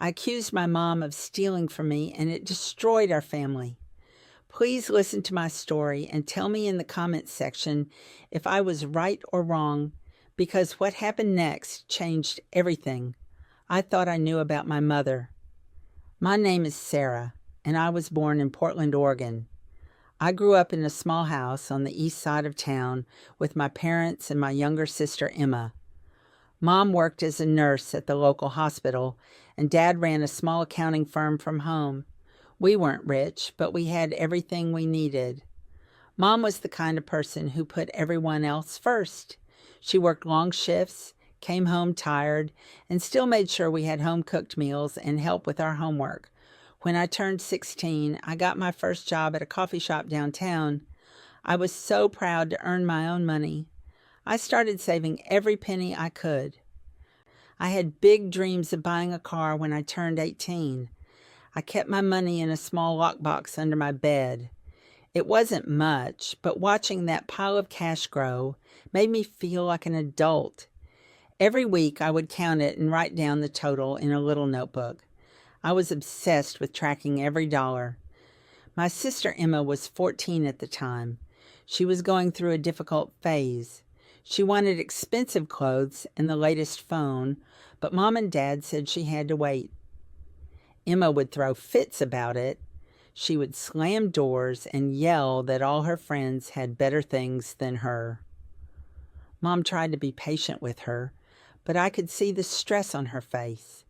I accused my mom of stealing from me, and it destroyed our family. Please listen to my story and tell me in the comments section if I was right or wrong, because what happened next changed everything I thought I knew about my mother. My name is Sarah, and I was born in Portland, Oregon. I grew up in a small house on the east side of town with my parents and my younger sister, Emma. Mom worked as a nurse at the local hospital, and Dad ran a small accounting firm from home. We weren't rich, but we had everything we needed. Mom was the kind of person who put everyone else first. She worked long shifts, came home tired, and still made sure we had home-cooked meals and help with our homework. When I turned 16, I got my first job at a coffee shop downtown. I was so proud to earn my own money. I started saving every penny I could. I had big dreams of buying a car when I turned 18. I kept my money in a small lockbox under my bed. It wasn't much, but watching that pile of cash grow made me feel like an adult. Every week I would count it and write down the total in a little notebook. I was obsessed with tracking every dollar. My sister Emma was 14 at the time. She was going through a difficult phase. She wanted expensive clothes and the latest phone, but Mom and Dad said she had to wait. Emma would throw fits about it. She would slam doors and yell that all her friends had better things than her. Mom tried to be patient with her, but I could see the stress on her face.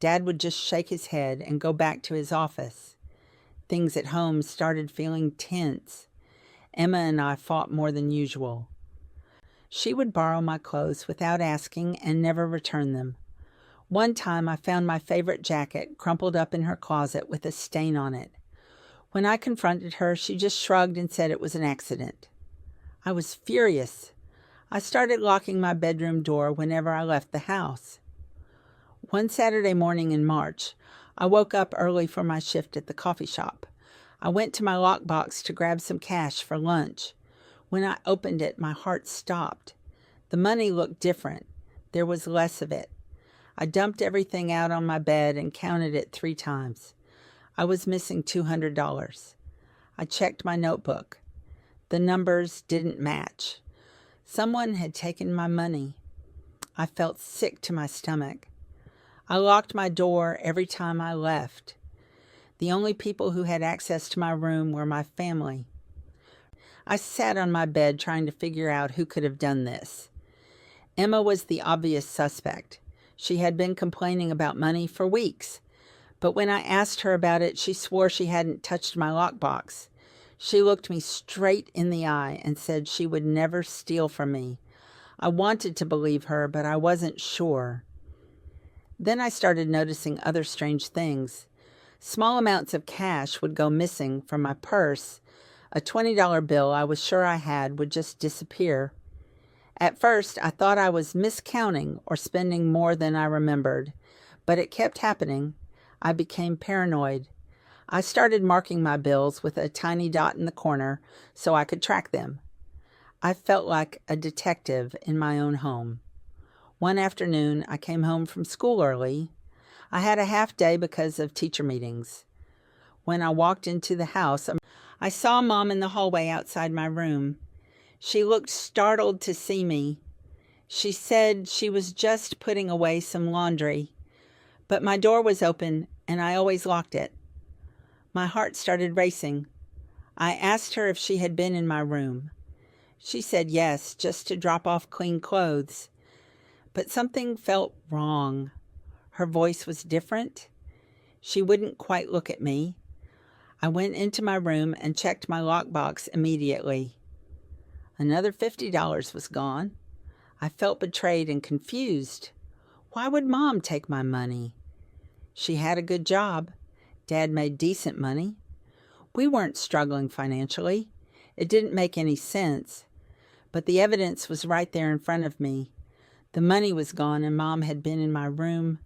Dad would just shake his head and go back to his office. Things at home started feeling tense. Emma and I fought more than usual. She would borrow my clothes without asking and never return them. One time I found my favorite jacket crumpled up in her closet with a stain on it. When I confronted her, she just shrugged and said it was an accident. I was furious. I started locking my bedroom door whenever I left the house. One Saturday morning in March, I woke up early for my shift at the coffee shop. I went to my lockbox to grab some cash for lunch. When I opened it, my heart stopped. The money looked different. There was less of it. I dumped everything out on my bed and counted it 3 times. I was missing $200. I checked my notebook. The numbers didn't match. Someone had taken my money. I felt sick to my stomach. I locked my door every time I left. The only people who had access to my room were my family. I sat on my bed trying to figure out who could have done this. Emma was the obvious suspect. She had been complaining about money for weeks, but when I asked her about it, she swore she hadn't touched my lockbox. She looked me straight in the eye and said she would never steal from me. I wanted to believe her, but I wasn't sure. Then I started noticing other strange things. Small amounts of cash would go missing from my purse. A $20 bill I was sure I had would just disappear. At first, I thought I was miscounting or spending more than I remembered, but it kept happening. I became paranoid. I started marking my bills with a tiny dot in the corner so I could track them. I felt like a detective in my own home. One afternoon, I came home from school early. I had a half day because of teacher meetings. When I walked into the house, I saw Mom in the hallway outside my room. She looked startled to see me. She said she was just putting away some laundry, but my door was open and I always locked it. My heart started racing. I asked her if she had been in my room. She said yes, just to drop off clean clothes. But something felt wrong. Her voice was different. She wouldn't quite look at me. I went into my room and checked my lockbox immediately. Another $50 was gone. I felt betrayed and confused. Why would Mom take my money? She had a good job. Dad made decent money. We weren't struggling financially. It didn't make any sense. But the evidence was right there in front of me. The money was gone and Mom had been in my room.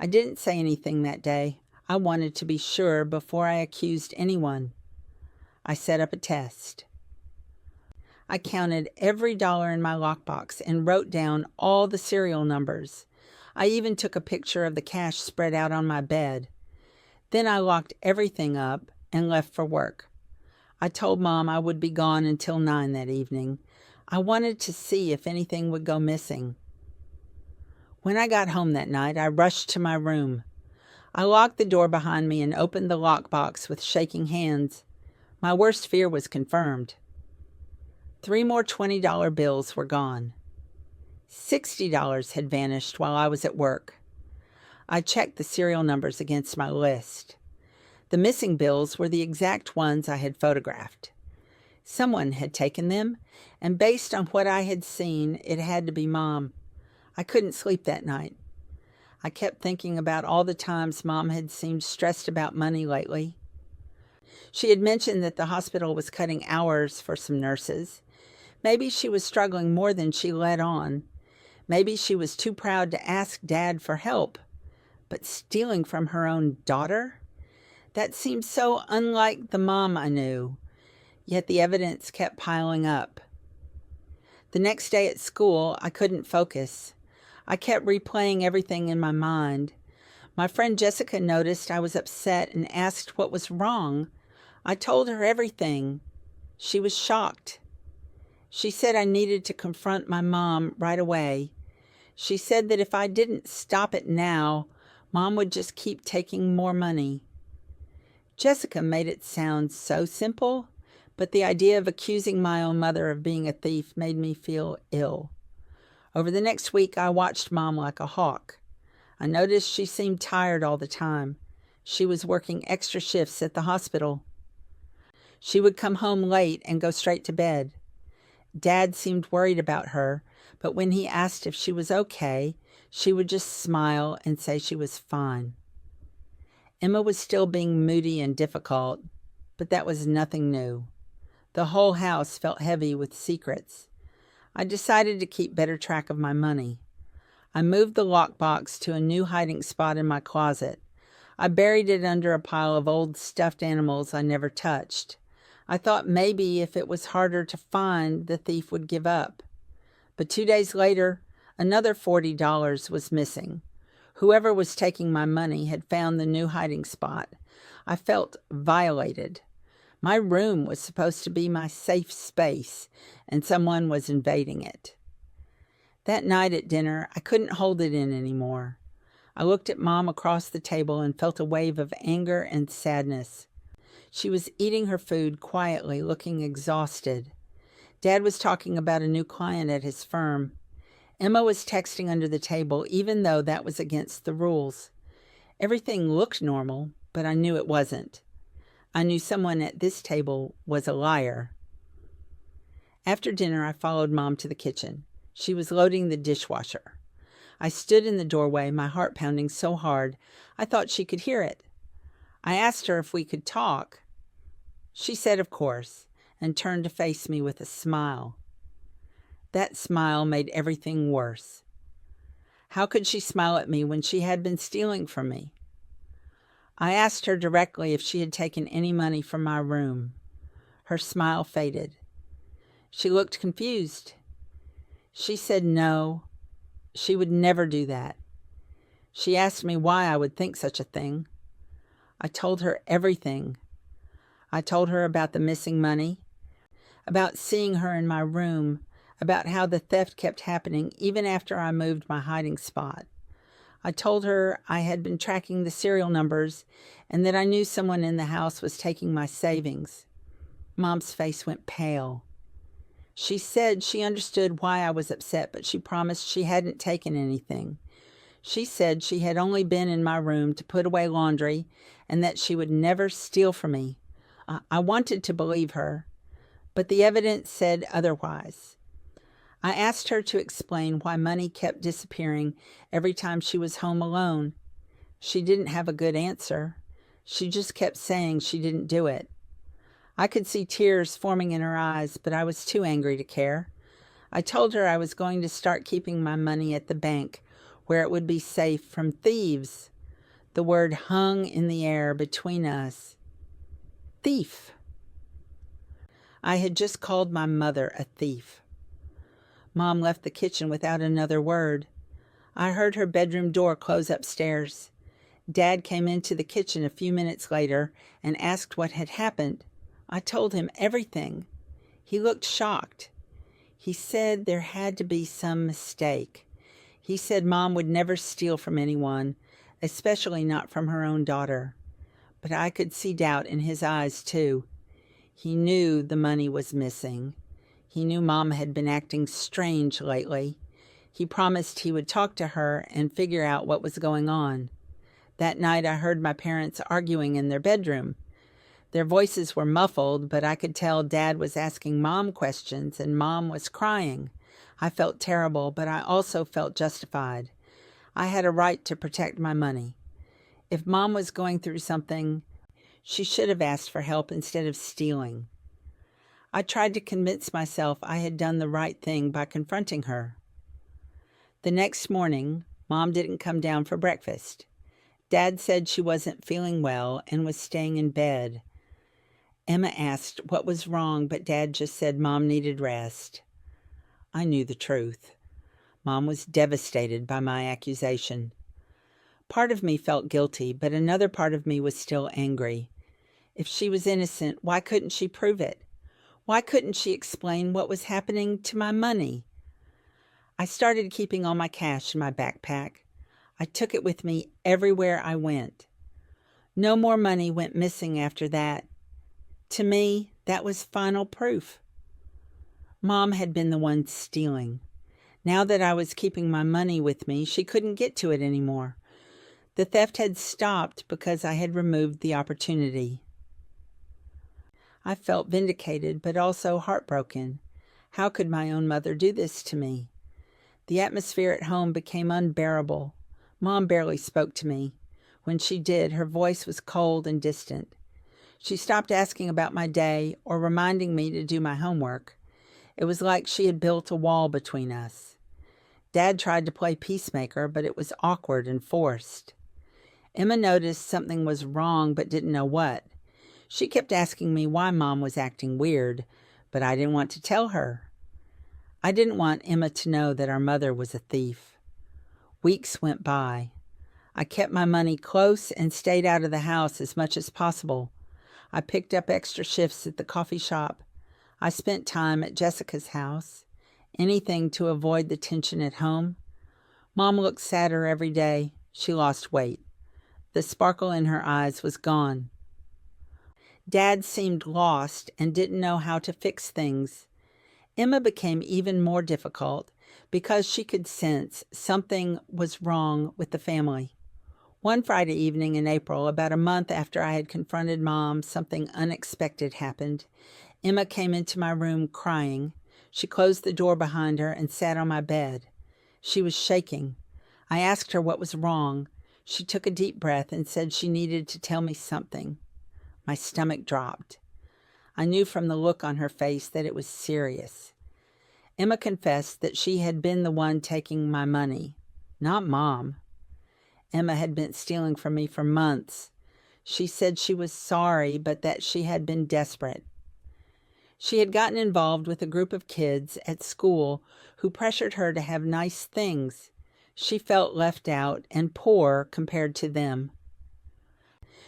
I didn't say anything that day. I wanted to be sure before I accused anyone. I set up a test. I counted every dollar in my lockbox and wrote down all the serial numbers. I even took a picture of the cash spread out on my bed. Then I locked everything up and left for work. I told Mom I would be gone until 9 that evening. I wanted to see if anything would go missing. When I got home that night, I rushed to my room. I locked the door behind me and opened the lockbox with shaking hands. My worst fear was confirmed. 3 more $20 bills were gone. $60 had vanished while I was at work. I checked the serial numbers against my list. The missing bills were the exact ones I had photographed. Someone had taken them, and based on what I had seen, it had to be Mom. I couldn't sleep that night. I kept thinking about all the times Mom had seemed stressed about money lately. She had mentioned that the hospital was cutting hours for some nurses. Maybe she was struggling more than she let on. Maybe she was too proud to ask Dad for help. But stealing from her own daughter? That seemed so unlike the Mom I knew. Yet the evidence kept piling up. The next day at school, I couldn't focus. I kept replaying everything in my mind. My friend Jessica noticed I was upset and asked what was wrong. I told her everything. She was shocked. She said I needed to confront my mom right away. She said that if I didn't stop it now, Mom would just keep taking more money. Jessica made it sound so simple, but the idea of accusing my own mother of being a thief made me feel ill. Over the next week, I watched Mom like a hawk. I noticed she seemed tired all the time. She was working extra shifts at the hospital. She would come home late and go straight to bed. Dad seemed worried about her, but when he asked if she was okay, she would just smile and say she was fine. Emma was still being moody and difficult, but that was nothing new. The whole house felt heavy with secrets. I decided to keep better track of my money. I moved the lockbox to a new hiding spot in my closet. I buried it under a pile of old stuffed animals I never touched. I thought maybe if it was harder to find, the thief would give up. But 2 days later, another $40 was missing. Whoever was taking my money had found the new hiding spot. I felt violated. My room was supposed to be my safe space, and someone was invading it. That night at dinner, I couldn't hold it in anymore. I looked at Mom across the table and felt a wave of anger and sadness. She was eating her food quietly, looking exhausted. Dad was talking about a new client at his firm. Emma was texting under the table, even though that was against the rules. Everything looked normal, but I knew it wasn't. I knew someone at this table was a liar. After dinner, I followed Mom to the kitchen. She was loading the dishwasher. I stood in the doorway, my heart pounding so hard, I thought she could hear it. I asked her if we could talk. She said, of course, and turned to face me with a smile. That smile made everything worse. How could she smile at me when she had been stealing from me? I asked her directly if she had taken any money from my room. Her smile faded. She looked confused. She said no, she would never do that. She asked me why I would think such a thing. I told her everything. I told her about the missing money, about seeing her in my room, about how the theft kept happening even after I moved my hiding spot. I told her I had been tracking the serial numbers and that I knew someone in the house was taking my savings. Mom's face went pale. She said she understood why I was upset, but she promised she hadn't taken anything. She said she had only been in my room to put away laundry and that she would never steal from me. I wanted to believe her, but the evidence said otherwise. I asked her to explain why money kept disappearing every time she was home alone. She didn't have a good answer. She just kept saying she didn't do it. I could see tears forming in her eyes, but I was too angry to care. I told her I was going to start keeping my money at the bank, where it would be safe from thieves. The word hung in the air between us. Thief. I had just called my mother a thief. Mom left the kitchen without another word. I heard her bedroom door close upstairs. Dad came into the kitchen a few minutes later and asked what had happened. I told him everything. He looked shocked. He said there had to be some mistake. He said Mom would never steal from anyone, especially not from her own daughter. But I could see doubt in his eyes, too. He knew the money was missing. He knew Mom had been acting strange lately. He promised he would talk to her and figure out what was going on. That night I heard my parents arguing in their bedroom. Their voices were muffled, but I could tell Dad was asking Mom questions and Mom was crying. I felt terrible, but I also felt justified. I had a right to protect my money. If Mom was going through something, she should have asked for help instead of stealing. I tried to convince myself I had done the right thing by confronting her. The next morning, Mom didn't come down for breakfast. Dad said she wasn't feeling well and was staying in bed. Emma asked what was wrong, but Dad just said Mom needed rest. I knew the truth. Mom was devastated by my accusation. Part of me felt guilty, but another part of me was still angry. If she was innocent, why couldn't she prove it? Why couldn't she explain what was happening to my money? I started keeping all my cash in my backpack. I took it with me everywhere I went. No more money went missing after that. To me, that was final proof. Mom had been the one stealing. Now that I was keeping my money with me, she couldn't get to it anymore. The theft had stopped because I had removed the opportunity. I felt vindicated, but also heartbroken. How could my own mother do this to me? The atmosphere at home became unbearable. Mom barely spoke to me. When she did, her voice was cold and distant. She stopped asking about my day or reminding me to do my homework. It was like she had built a wall between us. Dad tried to play peacemaker, but it was awkward and forced. Emma noticed something was wrong but didn't know what. She kept asking me why Mom was acting weird, but I didn't want to tell her. I didn't want Emma to know that our mother was a thief. Weeks went by. I kept my money close and stayed out of the house as much as possible. I picked up extra shifts at the coffee shop. I spent time at Jessica's house. Anything to avoid the tension at home. Mom looked sadder every day. She lost weight. The sparkle in her eyes was gone. Dad seemed lost and didn't know how to fix things. Emma became even more difficult because she could sense something was wrong with the family. One Friday evening in April, about a month after I had confronted Mom, something unexpected happened. Emma came into my room crying. She closed the door behind her and sat on my bed. She was shaking. I asked her what was wrong. She took a deep breath and said she needed to tell me something. My stomach dropped. I knew from the look on her face that it was serious. Emma confessed that she had been the one taking my money, not Mom. Emma had been stealing from me for months. She said she was sorry, but that she had been desperate. She had gotten involved with a group of kids at school who pressured her to have nice things. She felt left out and poor compared to them.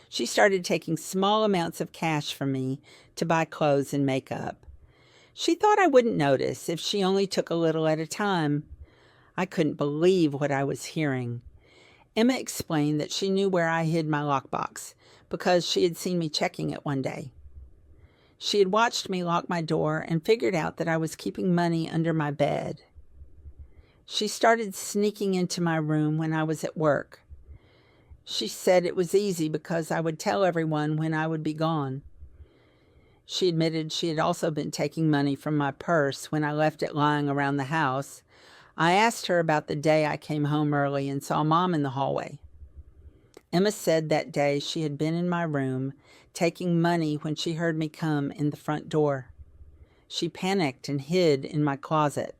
She started taking small amounts of cash from me to buy clothes and makeup. She thought I wouldn't notice if she only took a little at a time. I couldn't believe what I was hearing. Emma explained that she knew where I hid my lockbox because she had seen me checking it one day. She had watched me lock my door and figured out that I was keeping money under my bed. She started sneaking into my room when I was at work. She said it was easy because I would tell everyone when I would be gone. She admitted she had also been taking money from my purse when I left it lying around the house. I asked her about the day I came home early and saw Mom in the hallway. Emma said that day she had been in my room taking money when she heard me come in the front door. She panicked and hid in my closet.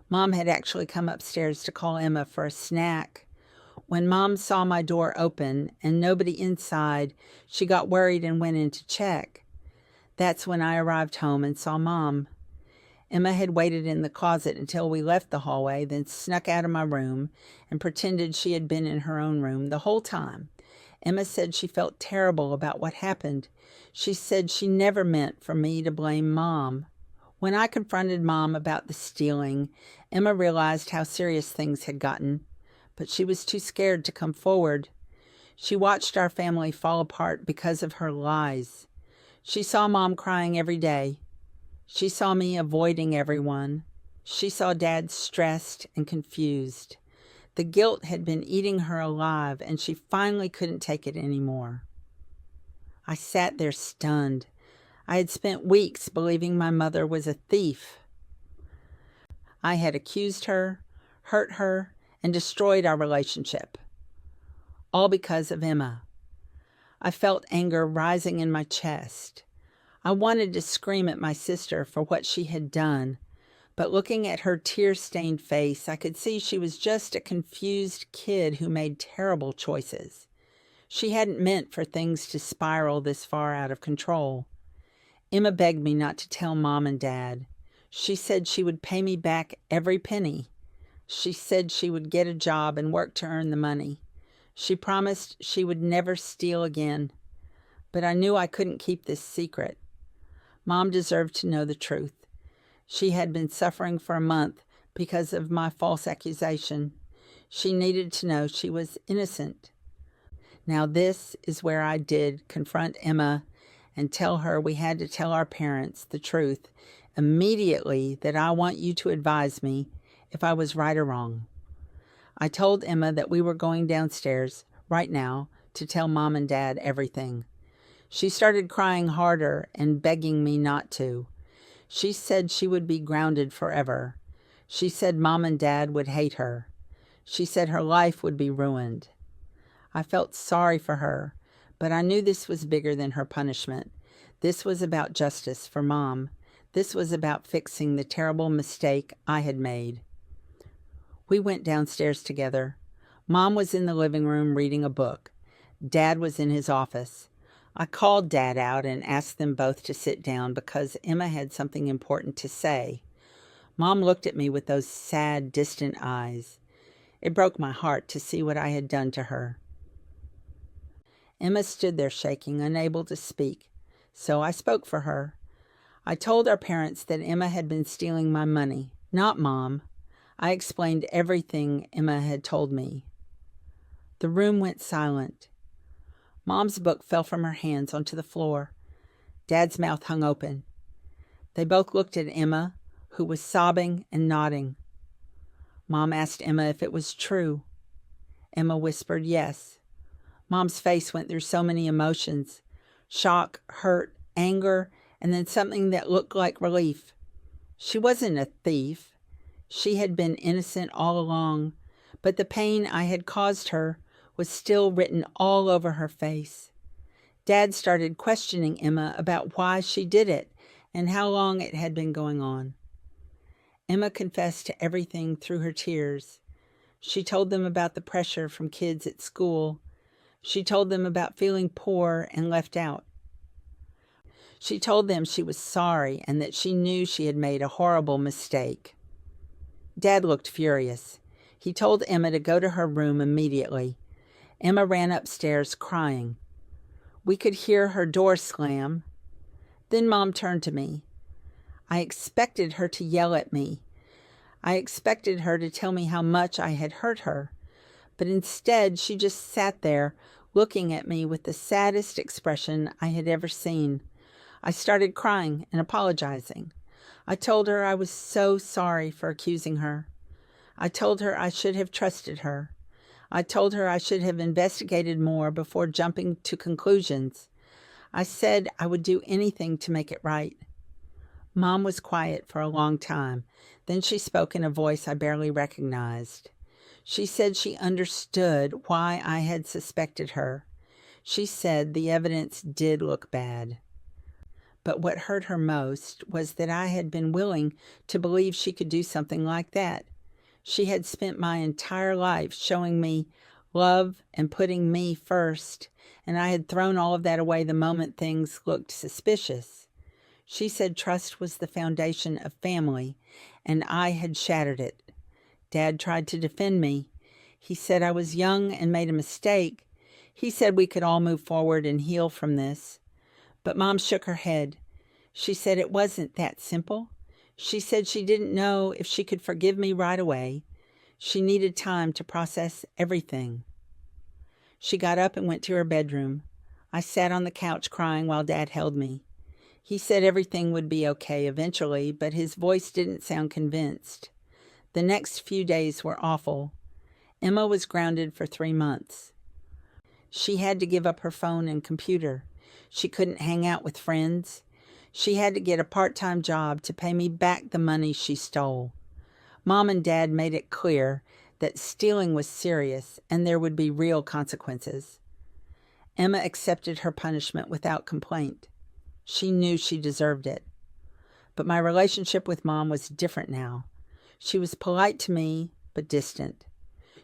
Mom had actually come upstairs to call Emma for a snack. When Mom saw my door open and nobody inside, she got worried and went in to check. That's when I arrived home and saw Mom. Emma had waited in the closet until we left the hallway, then snuck out of my room and pretended she had been in her own room the whole time. Emma said she felt terrible about what happened. She said she never meant for me to blame Mom. When I confronted Mom about the stealing, Emma realized how serious things had gotten, but she was too scared to come forward. She watched our family fall apart because of her lies. She saw Mom crying every day. She saw me avoiding everyone. She saw Dad stressed and confused. The guilt had been eating her alive, and she finally couldn't take it anymore. I sat there stunned. I had spent weeks believing my mother was a thief. I had accused her, hurt her, and destroyed our relationship. All because of Emma. I felt anger rising in my chest. I wanted to scream at my sister for what she had done, but looking at her tear-stained face, I could see she was just a confused kid who made terrible choices. She hadn't meant for things to spiral this far out of control. Emma begged me not to tell Mom and Dad. She said she would pay me back every penny. She said she would get a job and work to earn the money. She promised she would never steal again. But I knew I couldn't keep this secret. Mom deserved to know the truth. She had been suffering for a month because of my false accusation. She needed to know she was innocent. Now this is where I did confront Emma and tell her we had to tell our parents the truth immediately, that I want you to advise me if I was right or wrong. I told Emma that we were going downstairs right now to tell Mom and Dad everything. She started crying harder and begging me not to. She said she would be grounded forever. She said Mom and Dad would hate her. She said her life would be ruined. I felt sorry for her, but I knew this was bigger than her punishment. This was about justice for Mom. This was about fixing the terrible mistake I had made. We went downstairs together. Mom was in the living room reading a book. Dad was in his office. I called Dad out and asked them both to sit down because Emma had something important to say. Mom looked at me with those sad, distant eyes. It broke my heart to see what I had done to her. Emma stood there shaking, unable to speak, so I spoke for her. I told our parents that Emma had been stealing my money, not Mom. I explained everything Emma had told me. The room went silent. Mom's book fell from her hands onto the floor. Dad's mouth hung open. They both looked at Emma, who was sobbing and nodding. Mom asked Emma if it was true. Emma whispered yes. Mom's face went through so many emotions: shock, hurt, anger, and then something that looked like relief. She wasn't a thief. She had been innocent all along, but the pain I had caused her was still written all over her face. Dad started questioning Emma about why she did it and how long it had been going on. Emma confessed to everything through her tears. She told them about the pressure from kids at school. She told them about feeling poor and left out. She told them she was sorry and that she knew she had made a horrible mistake. Dad looked furious. He told Emma to go to her room immediately. Emma ran upstairs crying. We could hear her door slam. Then Mom turned to me. I expected her to yell at me. I expected her to tell me how much I had hurt her. But instead, she just sat there looking at me with the saddest expression I had ever seen. I started crying and apologizing. I told her I was so sorry for accusing her. I told her I should have trusted her. I told her I should have investigated more before jumping to conclusions. I said I would do anything to make it right. Mom was quiet for a long time. Then she spoke in a voice I barely recognized. She said she understood why I had suspected her. She said the evidence did look bad. But what hurt her most was that I had been willing to believe she could do something like that. She had spent my entire life showing me love and putting me first, and I had thrown all of that away the moment things looked suspicious. She said trust was the foundation of family, and I had shattered it. Dad tried to defend me. He said I was young and made a mistake. He said we could all move forward and heal from this. But Mom shook her head. She said it wasn't that simple. She said she didn't know if she could forgive me right away. She needed time to process everything. She got up and went to her bedroom. I sat on the couch crying while Dad held me. He said everything would be okay eventually, but his voice didn't sound convinced. The next few days were awful. Emma was grounded for 3 months. She had to give up her phone and computer. She couldn't hang out with friends. She had to get a part-time job to pay me back the money she stole. Mom and Dad made it clear that stealing was serious and there would be real consequences. Emma accepted her punishment without complaint. She knew she deserved it. But my relationship with Mom was different now. She was polite to me, but distant.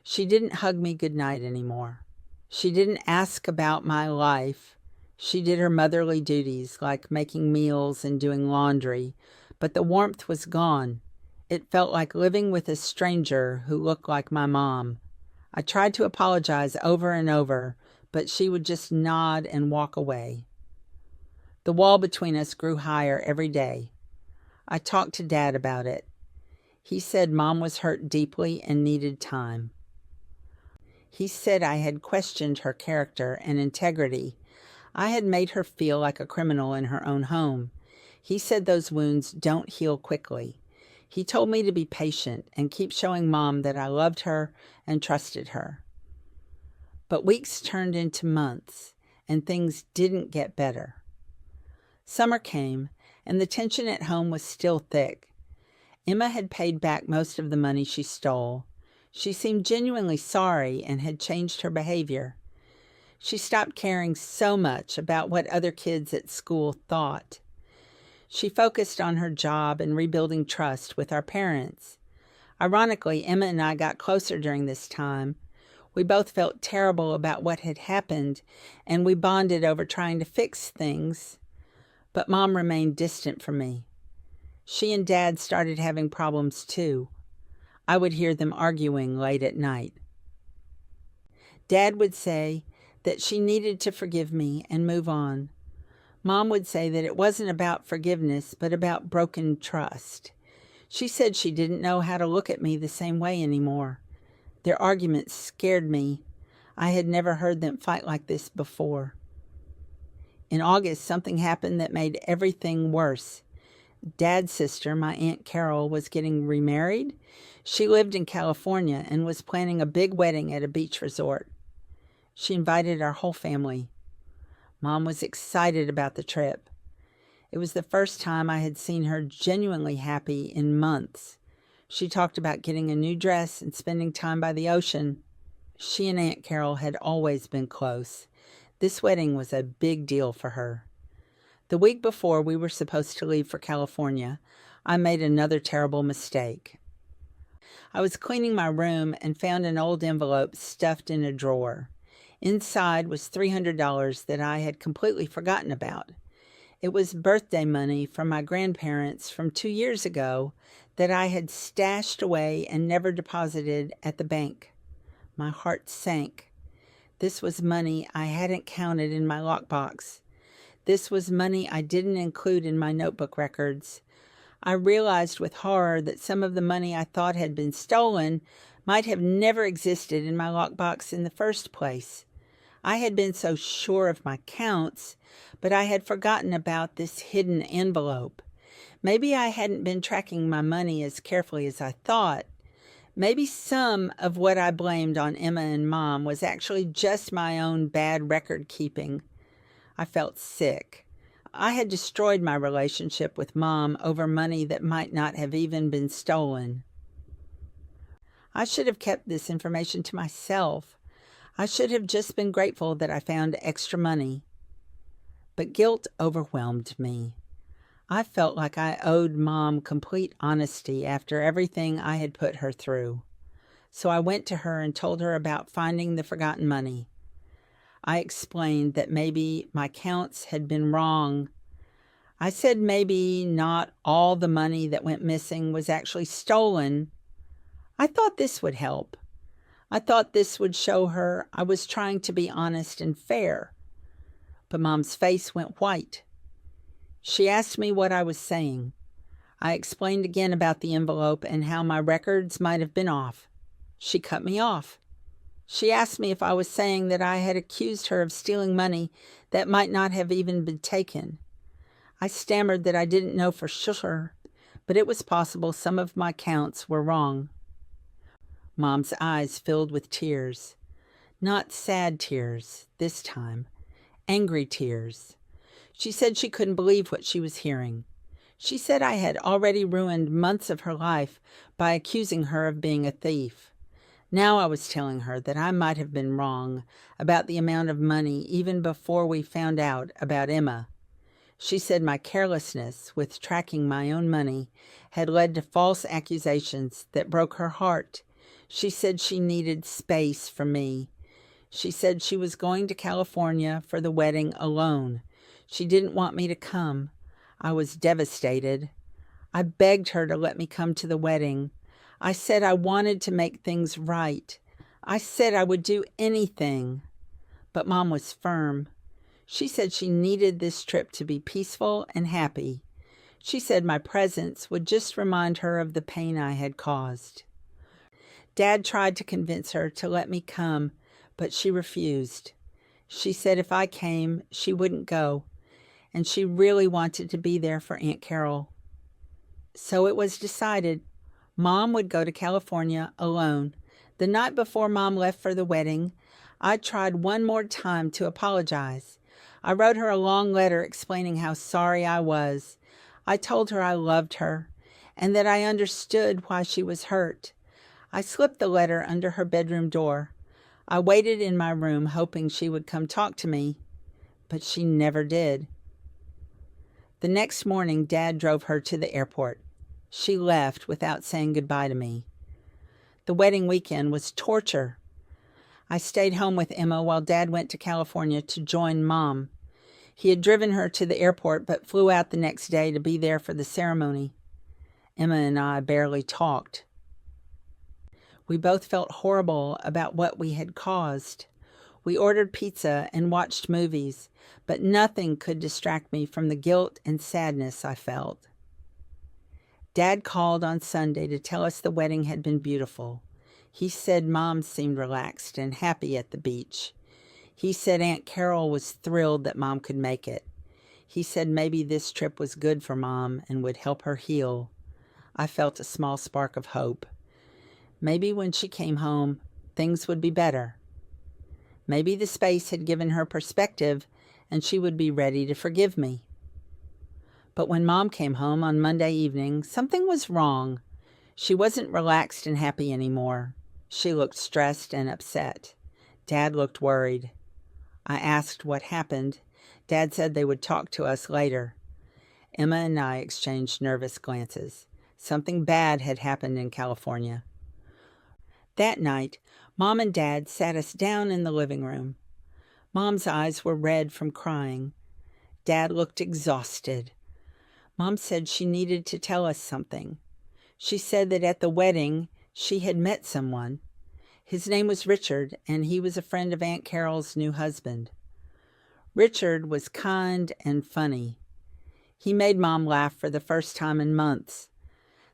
She didn't hug me goodnight anymore. She didn't ask about my life. She did her motherly duties, like making meals and doing laundry, but the warmth was gone. It felt like living with a stranger who looked like my mom. I tried to apologize over and over, but she would just nod and walk away. The wall between us grew higher every day. I talked to Dad about it. He said Mom was hurt deeply and needed time. He said I had questioned her character and integrity. I had made her feel like a criminal in her own home. He said those wounds don't heal quickly. He told me to be patient and keep showing Mom that I loved her and trusted her. But weeks turned into months, and things didn't get better. Summer came, and the tension at home was still thick. Emma had paid back most of the money she stole. She seemed genuinely sorry and had changed her behavior. She stopped caring so much about what other kids at school thought. She focused on her job and rebuilding trust with our parents. Ironically, Emma and I got closer during this time. We both felt terrible about what had happened, and we bonded over trying to fix things. But Mom remained distant from me. She and Dad started having problems too. I would hear them arguing late at night. Dad would say that she needed to forgive me and move on. Mom would say that it wasn't about forgiveness, but about broken trust. She said she didn't know how to look at me the same way anymore. Their arguments scared me. I had never heard them fight like this before. In August, something happened that made everything worse. Dad's sister, my Aunt Carol, was getting remarried. She lived in California and was planning a big wedding at a beach resort. She invited our whole family. Mom was excited about the trip. It was the first time I had seen her genuinely happy in months. She talked about getting a new dress and spending time by the ocean. She and Aunt Carol had always been close. This wedding was a big deal for her. The week before we were supposed to leave for California, I made another terrible mistake. I was cleaning my room and found an old envelope stuffed in a drawer. Inside was $300 that I had completely forgotten about. It was birthday money from my grandparents from 2 years ago that I had stashed away and never deposited at the bank. My heart sank. This was money I hadn't counted in my lockbox. This was money I didn't include in my notebook records. I realized with horror that some of the money I thought had been stolen might have never existed in my lockbox in the first place. I had been so sure of my counts, but I had forgotten about this hidden envelope. Maybe I hadn't been tracking my money as carefully as I thought. Maybe some of what I blamed on Emma and Mom was actually just my own bad record keeping. I felt sick. I had destroyed my relationship with Mom over money that might not have even been stolen. I should have kept this information to myself. I should have just been grateful that I found extra money. But guilt overwhelmed me. I felt like I owed Mom complete honesty after everything I had put her through. So I went to her and told her about finding the forgotten money. I explained that maybe my counts had been wrong. I said maybe not all the money that went missing was actually stolen. I thought this would help. I thought this would show her I was trying to be honest and fair. But Mom's face went white. She asked me what I was saying. I explained again about the envelope and how my records might have been off. She cut me off. She asked me if I was saying that I had accused her of stealing money that might not have even been taken. I stammered that I didn't know for sure, but it was possible some of my counts were wrong. Mom's eyes filled with tears. Not sad tears this time, angry tears. She said she couldn't believe what she was hearing. She said I had already ruined months of her life by accusing her of being a thief. Now I was telling her that I might have been wrong about the amount of money even before we found out about Emma. She said my carelessness with tracking my own money had led to false accusations that broke her heart. She said she needed space from me. She said she was going to California for the wedding alone. She didn't want me to come. I was devastated. I begged her to let me come to the wedding. I said I wanted to make things right. I said I would do anything. But Mom was firm. She said she needed this trip to be peaceful and happy. She said my presence would just remind her of the pain I had caused. Dad tried to convince her to let me come, but she refused. She said if I came, she wouldn't go, and she really wanted to be there for Aunt Carol. So it was decided Mom would go to California alone. The night before Mom left for the wedding, I tried one more time to apologize. I wrote her a long letter explaining how sorry I was. I told her I loved her and that I understood why she was hurt. I slipped the letter under her bedroom door. I waited in my room hoping she would come talk to me, but she never did. The next morning, Dad drove her to the airport. She left without saying goodbye to me. The wedding weekend was torture. I stayed home with Emma while Dad went to California to join Mom. He had driven her to the airport but flew out the next day to be there for the ceremony. Emma and I barely talked. We both felt horrible about what we had caused. We ordered pizza and watched movies, but nothing could distract me from the guilt and sadness I felt. Dad called on Sunday to tell us the wedding had been beautiful. He said Mom seemed relaxed and happy at the beach. He said Aunt Carol was thrilled that Mom could make it. He said maybe this trip was good for Mom and would help her heal. I felt a small spark of hope. Maybe when she came home, things would be better. Maybe the space had given her perspective and she would be ready to forgive me. But when Mom came home on Monday evening, something was wrong. She wasn't relaxed and happy anymore. She looked stressed and upset. Dad looked worried. I asked what happened. Dad said they would talk to us later. Emma and I exchanged nervous glances. Something bad had happened in California. That night, Mom and Dad sat us down in the living room. Mom's eyes were red from crying. Dad looked exhausted. Mom said she needed to tell us something. She said that at the wedding, she had met someone. His name was Richard, and he was a friend of Aunt Carol's new husband. Richard was kind and funny. He made Mom laugh for the first time in months.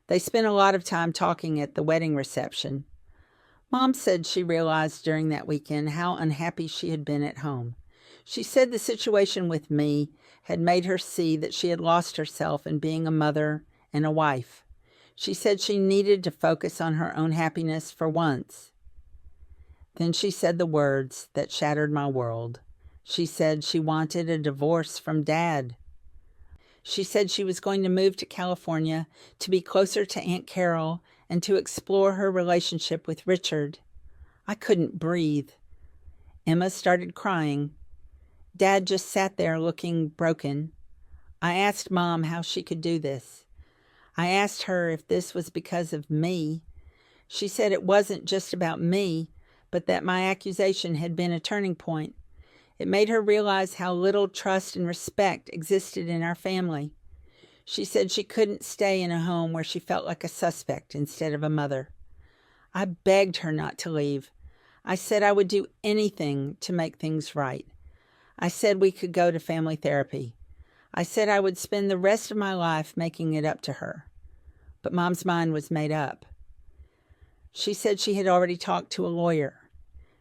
They spent a lot of time talking at the wedding reception. Mom said she realized during that weekend how unhappy she had been at home. She said the situation with me had made her see that she had lost herself in being a mother and a wife. She said she needed to focus on her own happiness for once. Then she said the words that shattered my world. She said she wanted a divorce from Dad. She said she was going to move to California to be closer to Aunt Carol and to explore her relationship with Richard. I couldn't breathe. Emma started crying. Dad just sat there looking broken. I asked Mom how she could do this. I asked her if this was because of me. She said it wasn't just about me, but that my accusation had been a turning point. It made her realize how little trust and respect existed in our family. She said she couldn't stay in a home where she felt like a suspect instead of a mother. I begged her not to leave. I said I would do anything to make things right. I said we could go to family therapy. I said I would spend the rest of my life making it up to her. But Mom's mind was made up. She said she had already talked to a lawyer.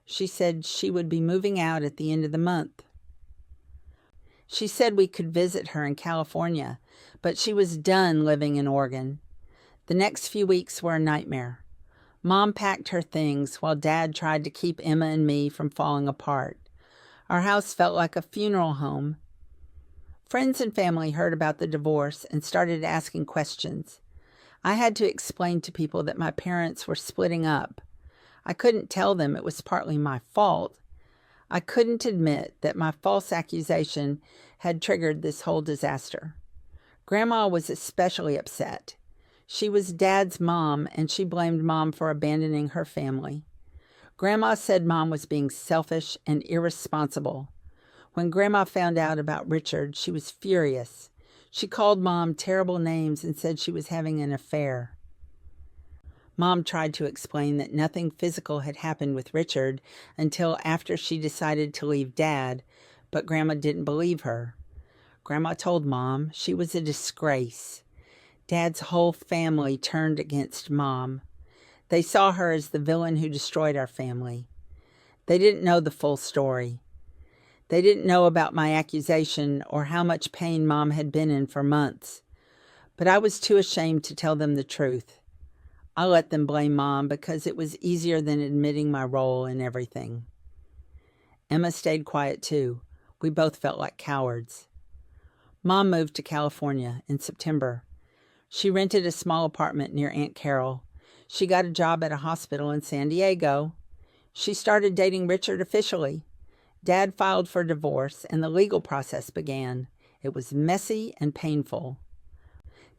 She said she would be moving out at the end of the month. She said we could visit her in California, but she was done living in Oregon. The next few weeks were a nightmare. Mom packed her things while Dad tried to keep Emma and me from falling apart. Our house felt like a funeral home. Friends and family heard about the divorce and started asking questions. I had to explain to people that my parents were splitting up. I couldn't tell them it was partly my fault. I couldn't admit that my false accusation had triggered this whole disaster. Grandma was especially upset. She was Dad's mom, and she blamed Mom for abandoning her family. Grandma said Mom was being selfish and irresponsible. When Grandma found out about Richard, she was furious. She called Mom terrible names and said she was having an affair. Mom tried to explain that nothing physical had happened with Richard until after she decided to leave Dad, but Grandma didn't believe her. Grandma told Mom she was a disgrace. Dad's whole family turned against Mom. They saw her as the villain who destroyed our family. They didn't know the full story. They didn't know about my accusation or how much pain Mom had been in for months. But I was too ashamed to tell them the truth. I let them blame Mom because it was easier than admitting my role in everything. Emma stayed quiet too. We both felt like cowards. Mom moved to California in September. She rented a small apartment near Aunt Carol. She got a job at a hospital in San Diego. She started dating Richard officially. Dad filed for divorce, and the legal process began. It was messy and painful.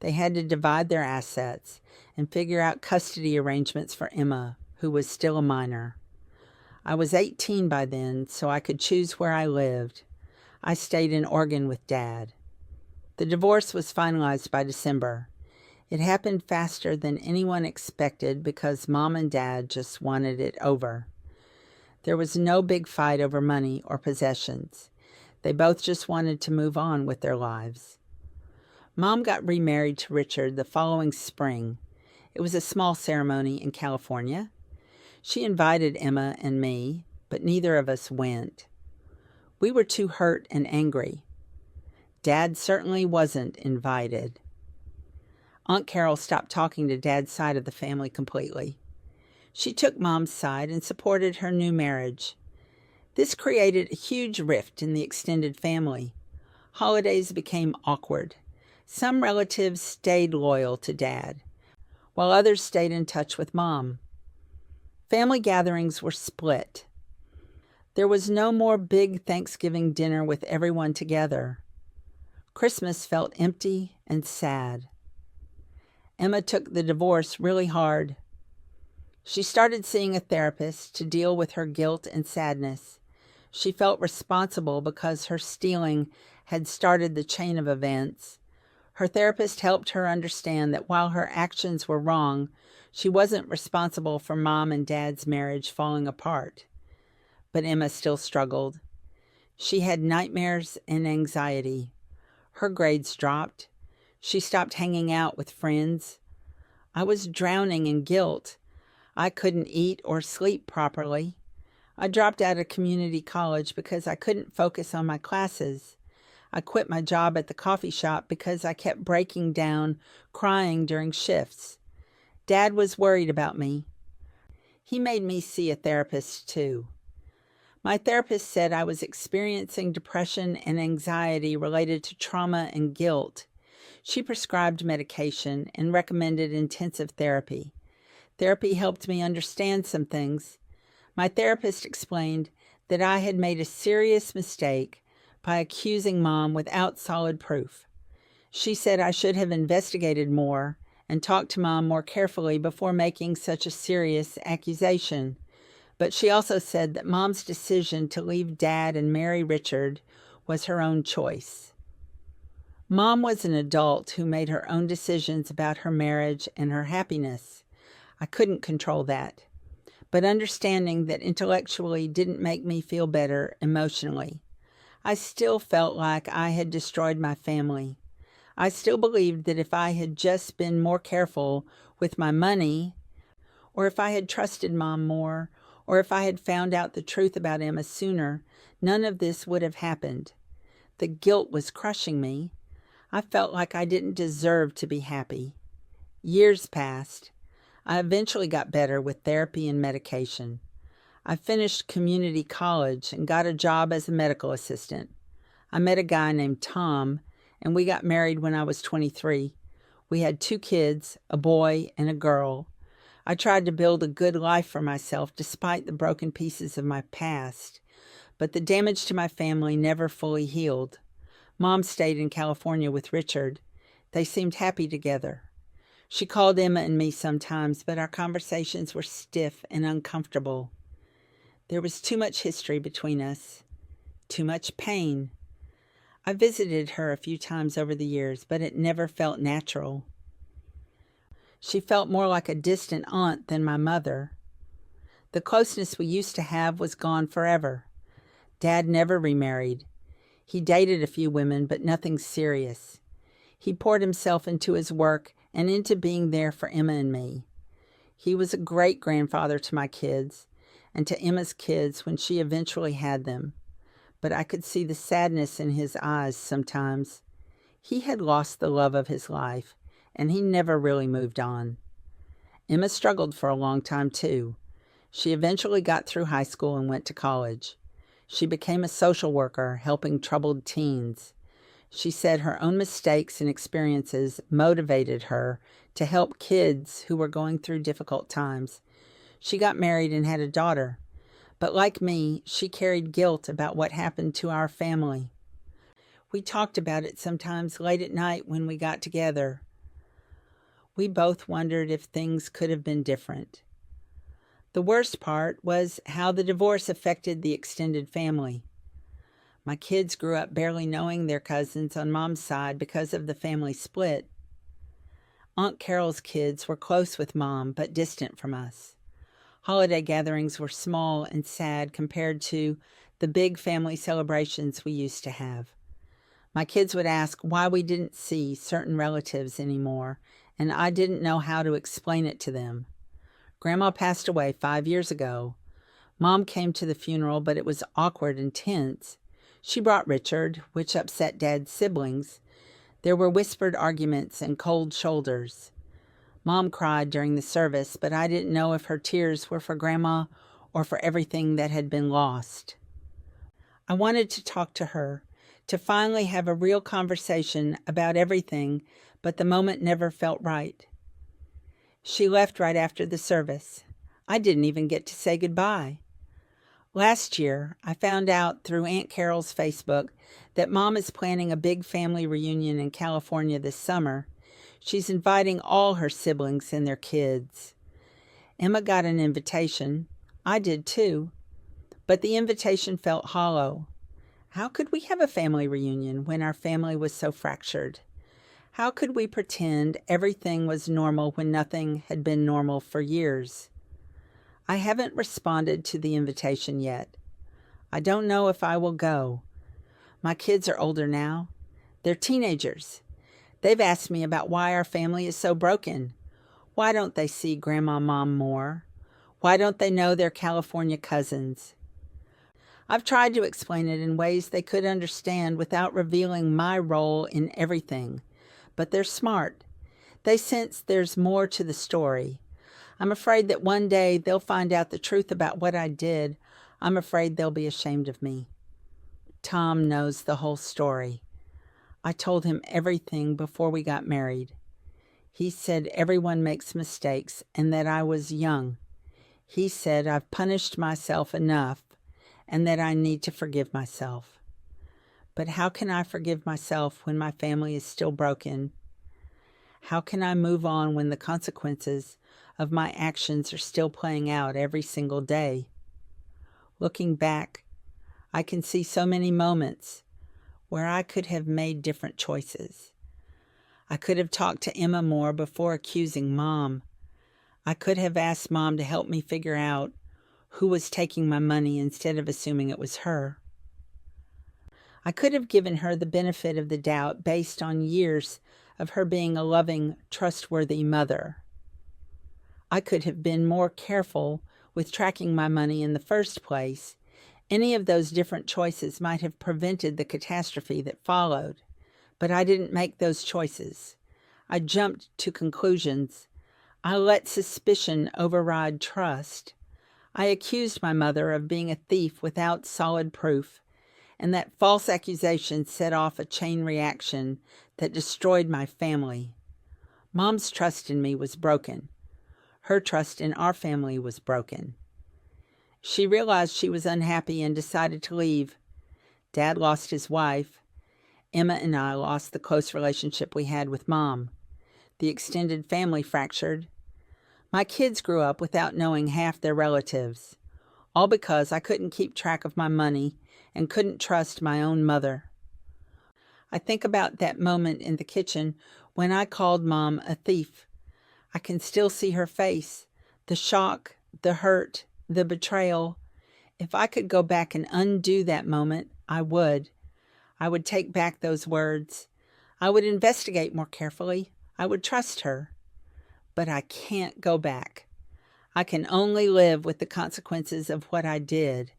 They had to divide their assets and figure out custody arrangements for Emma, who was still a minor. I was 18 by then, so I could choose where I lived. I stayed in Oregon with Dad. The divorce was finalized by December. It happened faster than anyone expected because Mom and Dad just wanted it over. There was no big fight over money or possessions. They both just wanted to move on with their lives. Mom got remarried to Richard the following spring. It was a small ceremony in California. She invited Emma and me, but neither of us went. We were too hurt and angry. Dad certainly wasn't invited. Aunt Carol stopped talking to Dad's side of the family completely. She took Mom's side and supported her new marriage. This created a huge rift in the extended family. Holidays became awkward. Some relatives stayed loyal to Dad, while others stayed in touch with Mom. Family gatherings were split. There was no more big Thanksgiving dinner with everyone together. Christmas felt empty and sad. Emma took the divorce really hard. She started seeing a therapist to deal with her guilt and sadness. She felt responsible because her stealing had started the chain of events. Her therapist helped her understand that while her actions were wrong, she wasn't responsible for Mom and Dad's marriage falling apart. But Emma still struggled. She had nightmares and anxiety. Her grades dropped. She stopped hanging out with friends. I was drowning in guilt. I couldn't eat or sleep properly. I dropped out of community college because I couldn't focus on my classes. I quit my job at the coffee shop because I kept breaking down, crying during shifts. Dad was worried about me. He made me see a therapist too. My therapist said I was experiencing depression and anxiety related to trauma and guilt. She prescribed medication and recommended intensive therapy. Therapy helped me understand some things. My therapist explained that I had made a serious mistake by accusing Mom without solid proof. She said I should have investigated more and talked to Mom more carefully before making such a serious accusation. But she also said that Mom's decision to leave Dad and marry Richard was her own choice. Mom was an adult who made her own decisions about her marriage and her happiness. I couldn't control that. But understanding that intellectually didn't make me feel better emotionally. I still felt like I had destroyed my family. I still believed that if I had just been more careful with my money, or if I had trusted Mom more, or if I had found out the truth about Emma sooner, none of this would have happened. The guilt was crushing me. I felt like I didn't deserve to be happy. Years passed. I eventually got better with therapy and medication. I finished community college and got a job as a medical assistant. I met a guy named Tom, and we got married when I was 23. We had 2 kids, a boy and a girl. I tried to build a good life for myself despite the broken pieces of my past, but the damage to my family never fully healed. Mom stayed in California with Richard. They seemed happy together. She called Emma and me sometimes, but our conversations were stiff and uncomfortable. There was too much history between us, too much pain. I visited her a few times over the years, but it never felt natural. She felt more like a distant aunt than my mother. The closeness we used to have was gone forever. Dad never remarried. He dated a few women, but nothing serious. He poured himself into his work and into being there for Emma and me. He was a great grandfather to my kids and to Emma's kids when she eventually had them. But I could see the sadness in his eyes sometimes. He had lost the love of his life, and he never really moved on. Emma struggled for a long time, too. She eventually got through high school and went to college. She became a social worker, helping troubled teens. She said her own mistakes and experiences motivated her to help kids who were going through difficult times. She got married and had a daughter. But like me, she carried guilt about what happened to our family. We talked about it sometimes late at night when we got together. We both wondered if things could have been different. The worst part was how the divorce affected the extended family. My kids grew up barely knowing their cousins on Mom's side because of the family split. Aunt Carol's kids were close with Mom, but distant from us. Holiday gatherings were small and sad compared to the big family celebrations we used to have. My kids would ask why we didn't see certain relatives anymore, and I didn't know how to explain it to them. Grandma passed away 5 years ago. Mom came to the funeral, but it was awkward and tense. She brought Richard, which upset Dad's siblings. There were whispered arguments and cold shoulders. Mom cried during the service, but I didn't know if her tears were for Grandma or for everything that had been lost. I wanted to talk to her, to finally have a real conversation about everything, but the moment never felt right. She left right after the service. I didn't even get to say goodbye. Last year, I found out through Aunt Carol's Facebook that Mom is planning a big family reunion in California this summer. She's inviting all her siblings and their kids. Emma got an invitation. I did too. But the invitation felt hollow. How could we have a family reunion when our family was so fractured? How could we pretend everything was normal when nothing had been normal for years? I haven't responded to the invitation yet. I don't know if I will go. My kids are older now. They're teenagers. They've asked me about why our family is so broken. Why don't they see Grandma Mom more? Why don't they know their California cousins? I've tried to explain it in ways they could understand without revealing my role in everything. But they're smart. They sense there's more to the story. I'm afraid that one day they'll find out the truth about what I did. I'm afraid they'll be ashamed of me. Tom knows the whole story. I told him everything before we got married. He said everyone makes mistakes and that I was young. He said I've punished myself enough and that I need to forgive myself. But how can I forgive myself when my family is still broken? How can I move on when the consequences of my actions are still playing out every single day? Looking back, I can see so many moments where I could have made different choices. I could have talked to Emma more before accusing Mom. I could have asked Mom to help me figure out who was taking my money instead of assuming it was her. I could have given her the benefit of the doubt based on years of her being a loving, trustworthy mother. I could have been more careful with tracking my money in the first place. Any of those different choices might have prevented the catastrophe that followed, but I didn't make those choices. I jumped to conclusions. I let suspicion override trust. I accused my mother of being a thief without solid proof, and that false accusation set off a chain reaction that destroyed my family. Mom's trust in me was broken. Her trust in our family was broken. She realized she was unhappy and decided to leave. Dad lost his wife. Emma and I lost the close relationship we had with Mom. The extended family fractured. My kids grew up without knowing half their relatives, all because I couldn't keep track of my money and couldn't trust my own mother. I think about that moment in the kitchen when I called Mom a thief. I can still see her face, the shock, the hurt, the betrayal. If I could go back and undo that moment, I would. I would take back those words. I would investigate more carefully. I would trust her. But I can't go back. I can only live with the consequences of what I did.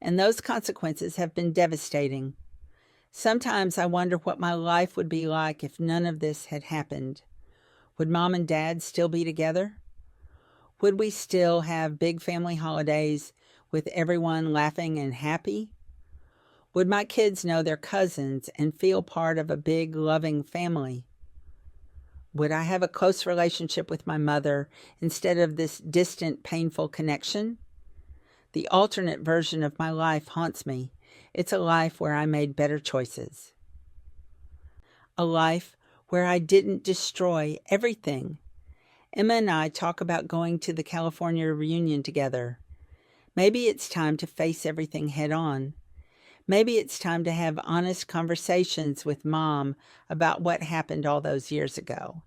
And those consequences have been devastating. Sometimes I wonder what my life would be like if none of this had happened. Would Mom and Dad still be together? Would we still have big family holidays with everyone laughing and happy? Would my kids know their cousins and feel part of a big, loving family? Would I have a close relationship with my mother instead of this distant, painful connection? The alternate version of my life haunts me. It's a life where I made better choices. A life where I didn't destroy everything. Emma and I talk about going to the California reunion together. Maybe it's time to face everything head on. Maybe it's time to have honest conversations with Mom about what happened all those years ago.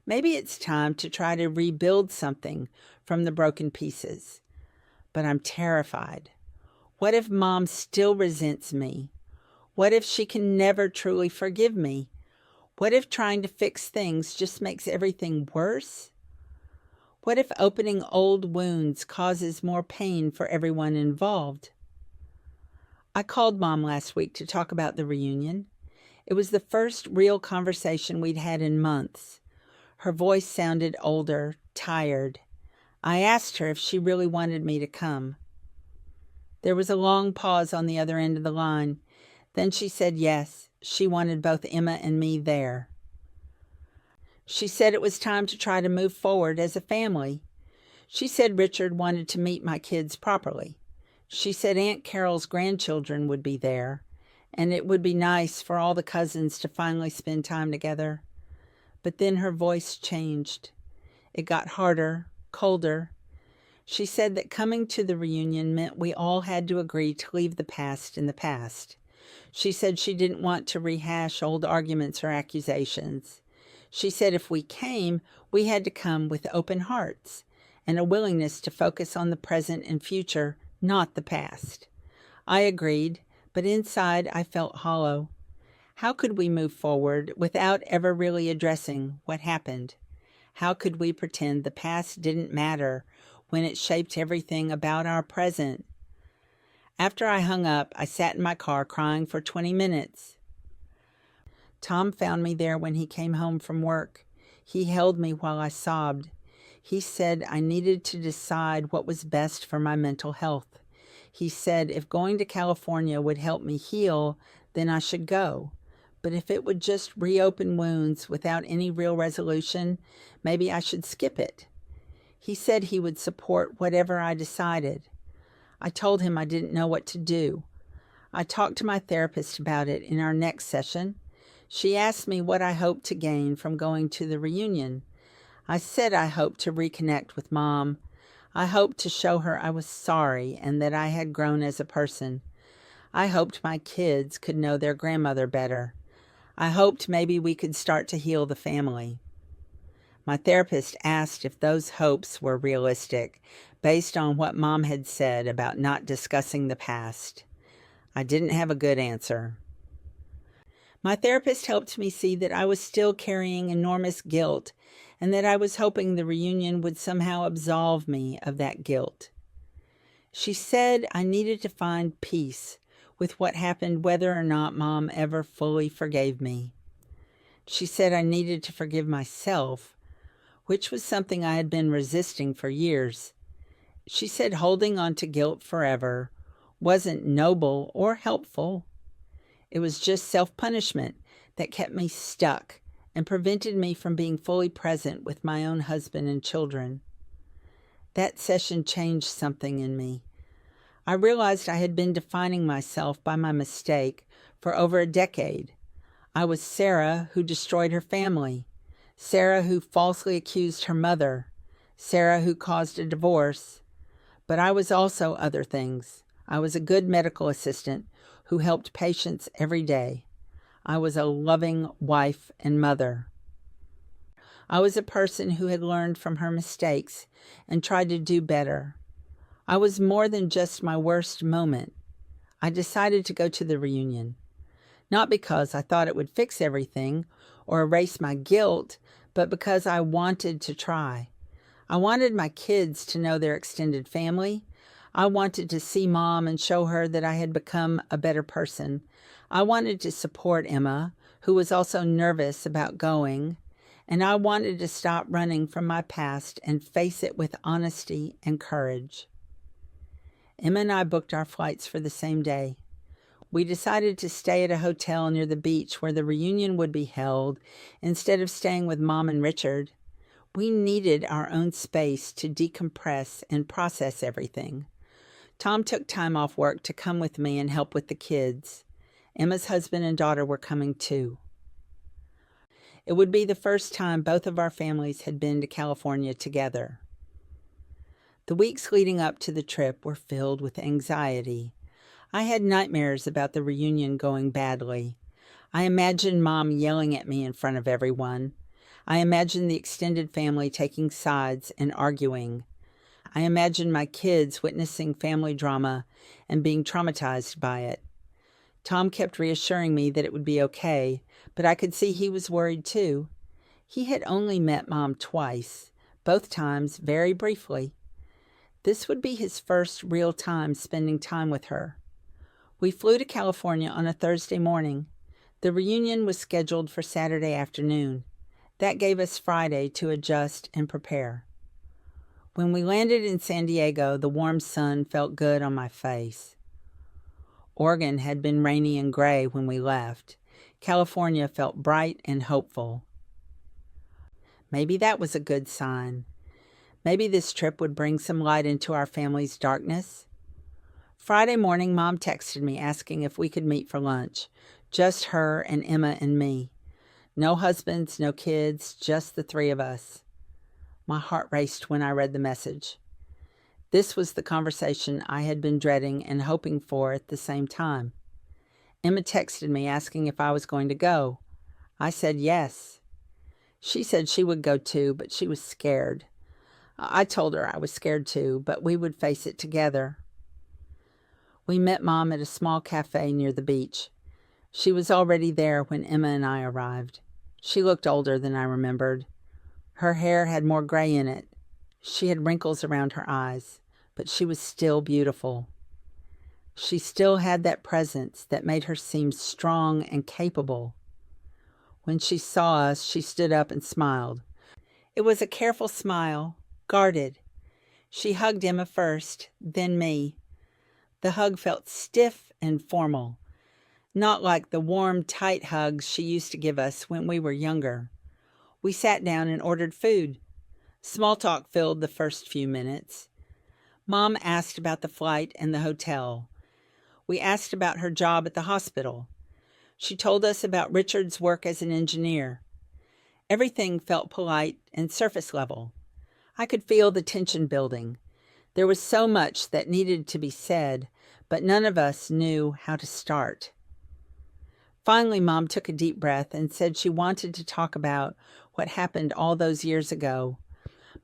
Maybe it's time to try to rebuild something from the broken pieces. But I'm terrified. What if Mom still resents me? What if she can never truly forgive me? What if trying to fix things just makes everything worse? What if opening old wounds causes more pain for everyone involved? I called Mom last week to talk about the reunion. It was the first real conversation we'd had in months. Her voice sounded older, tired. I asked her if she really wanted me to come. There was a long pause on the other end of the line. Then she said yes. She wanted both Emma and me there. She said it was time to try to move forward as a family. She said Richard wanted to meet my kids properly. She said Aunt Carol's grandchildren would be there, and it would be nice for all the cousins to finally spend time together. But then her voice changed. It got harder, colder. She said that coming to the reunion meant we all had to agree to leave the past in the past. She said she didn't want to rehash old arguments or accusations. She said if we came, we had to come with open hearts and a willingness to focus on the present and future, not the past. I agreed, but inside I felt hollow. How could we move forward without ever really addressing what happened? How could we pretend the past didn't matter when it shaped everything about our present? After I hung up, I sat in my car crying for 20 minutes. Tom found me there when he came home from work. He held me while I sobbed. He said I needed to decide what was best for my mental health. He said if going to California would help me heal, then I should go. But if it would just reopen wounds without any real resolution, maybe I should skip it. He said he would support whatever I decided. I told him I didn't know what to do. I talked to my therapist about it in our next session. She asked me what I hoped to gain from going to the reunion. I said I hoped to reconnect with Mom. I hoped to show her I was sorry and that I had grown as a person. I hoped my kids could know their grandmother better. I hoped maybe we could start to heal the family. My therapist asked if those hopes were realistic, based on what Mom had said about not discussing the past. I didn't have a good answer. My therapist helped me see that I was still carrying enormous guilt and that I was hoping the reunion would somehow absolve me of that guilt. She said I needed to find peace with what happened whether or not Mom ever fully forgave me. She said I needed to forgive myself, which was something I had been resisting for years. She said holding on to guilt forever wasn't noble or helpful. It was just self-punishment that kept me stuck and prevented me from being fully present with my own husband and children. That session changed something in me. I realized I had been defining myself by my mistake for over a decade. I was Sarah who destroyed her family, Sarah who falsely accused her mother, Sarah who caused a divorce. But I was also other things. I was a good medical assistant who helped patients every day. I was a loving wife and mother. I was a person who had learned from her mistakes and tried to do better. I was more than just my worst moment. I decided to go to the reunion, not because I thought it would fix everything or erase my guilt, but because I wanted to try. I wanted my kids to know their extended family. I wanted to see Mom and show her that I had become a better person. I wanted to support Emma, who was also nervous about going, and I wanted to stop running from my past and face it with honesty and courage. Emma and I booked our flights for the same day. We decided to stay at a hotel near the beach where the reunion would be held instead of staying with Mom and Richard. We needed our own space to decompress and process everything. Tom took time off work to come with me and help with the kids. Emma's husband and daughter were coming too. It would be the first time both of our families had been to California together. The weeks leading up to the trip were filled with anxiety. I had nightmares about the reunion going badly. I imagined Mom yelling at me in front of everyone. I imagined the extended family taking sides and arguing. I imagined my kids witnessing family drama and being traumatized by it. Tom kept reassuring me that it would be okay, but I could see he was worried too. He had only met Mom twice, both times very briefly. This would be his first real time spending time with her. We flew to California on a Thursday morning. The reunion was scheduled for Saturday afternoon. That gave us Friday to adjust and prepare. When we landed in San Diego, the warm sun felt good on my face. Oregon had been rainy and gray when we left. California felt bright and hopeful. Maybe that was a good sign. Maybe this trip would bring some light into our family's darkness. Friday morning, Mom texted me asking if we could meet for lunch. Just her and Emma and me. No husbands, no kids, just the three of us. My heart raced when I read the message. This was the conversation I had been dreading and hoping for at the same time. Emma texted me asking if I was going to go. I said yes. She said she would go too, but she was scared. I told her I was scared too, but we would face it together. We met Mom at a small cafe near the beach. She was already there when Emma and I arrived. She looked older than I remembered. Her hair had more gray in it. She had wrinkles around her eyes, but she was still beautiful. She still had that presence that made her seem strong and capable. When she saw us, she stood up and smiled. It was a careful smile, guarded. She hugged Emma first, then me. The hug felt stiff and formal, not like the warm, tight hugs she used to give us when we were younger. We sat down and ordered food. Small talk filled the first few minutes. Mom asked about the flight and the hotel. We asked about her job at the hospital. She told us about Richard's work as an engineer. Everything felt polite and surface level. I could feel the tension building. There was so much that needed to be said, but none of us knew how to start. Finally, Mom took a deep breath and said she wanted to talk about what happened all those years ago.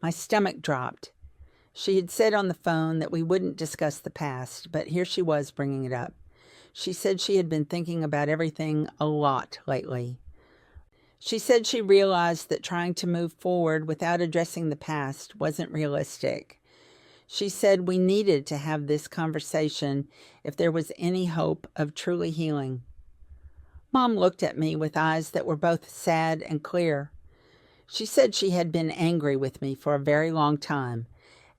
My stomach dropped. She had said on the phone that we wouldn't discuss the past, but here she was bringing it up. She said she had been thinking about everything a lot lately. She said she realized that trying to move forward without addressing the past wasn't realistic. She said we needed to have this conversation if there was any hope of truly healing. Mom looked at me with eyes that were both sad and clear. She said she had been angry with me for a very long time,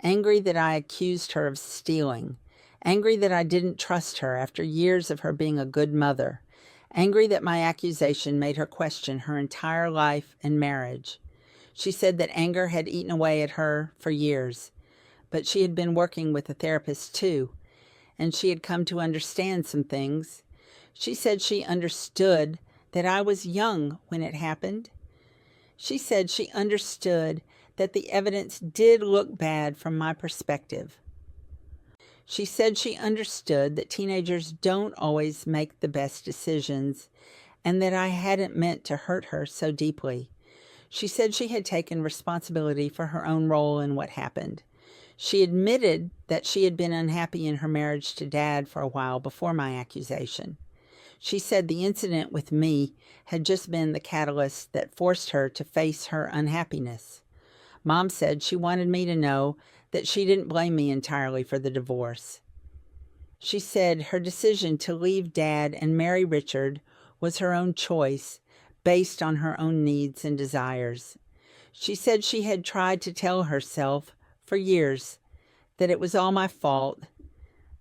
angry that I accused her of stealing, angry that I didn't trust her after years of her being a good mother, angry that my accusation made her question her entire life and marriage. She said that anger had eaten away at her for years, but she had been working with a therapist too, and she had come to understand some things. She said she understood that I was young when it happened. She said she understood that the evidence did look bad from my perspective. She said she understood that teenagers don't always make the best decisions and that I hadn't meant to hurt her so deeply. She said she had taken responsibility for her own role in what happened. She admitted that she had been unhappy in her marriage to Dad for a while before my accusation. She said the incident with me had just been the catalyst that forced her to face her unhappiness. Mom said she wanted me to know that she didn't blame me entirely for the divorce. She said her decision to leave Dad and marry Richard was her own choice, based on her own needs and desires. She said she had tried to tell herself for years that it was all my fault,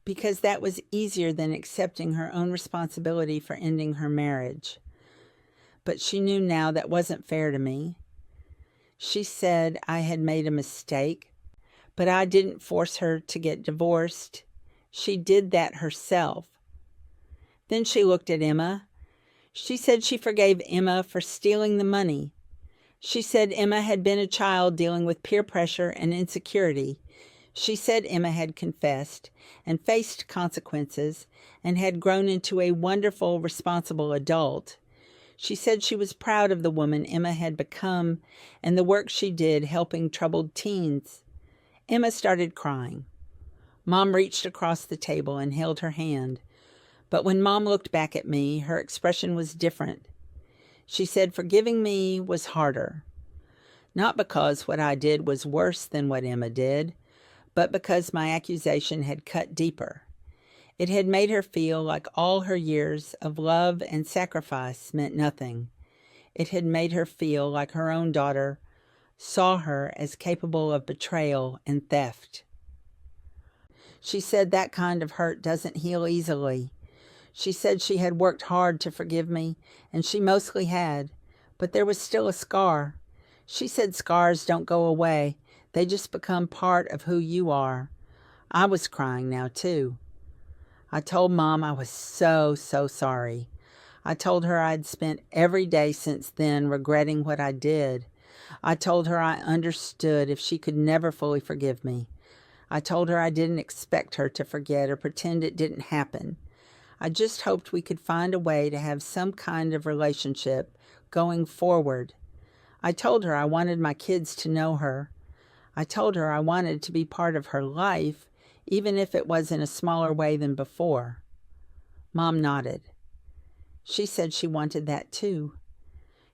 because that was easier than accepting her own responsibility for ending her marriage. But she knew now that wasn't fair to me. She said I had made a mistake, but I didn't force her to get divorced. She did that herself. Then she looked at Emma. She said she forgave Emma for stealing the money. She said Emma had been a child dealing with peer pressure and insecurity. She said Emma had confessed and faced consequences and had grown into a wonderful, responsible adult. She said she was proud of the woman Emma had become and the work she did helping troubled teens. Emma started crying. Mom reached across the table and held her hand. But when Mom looked back at me, her expression was different. She said forgiving me was harder. Not because what I did was worse than what Emma did, but because my accusation had cut deeper. It had made her feel like all her years of love and sacrifice meant nothing. It had made her feel like her own daughter saw her as capable of betrayal and theft. She said that kind of hurt doesn't heal easily. She said she had worked hard to forgive me, and she mostly had, but there was still a scar. She said scars don't go away. They just become part of who you are. I was crying now, too. I told Mom I was so sorry. I told her I'd spent every day since then regretting what I did. I told her I understood if she could never fully forgive me. I told her I didn't expect her to forget or pretend it didn't happen. I just hoped we could find a way to have some kind of relationship going forward. I told her I wanted my kids to know her. I told her I wanted to be part of her life, even if it was in a smaller way than before. Mom nodded. She said she wanted that too.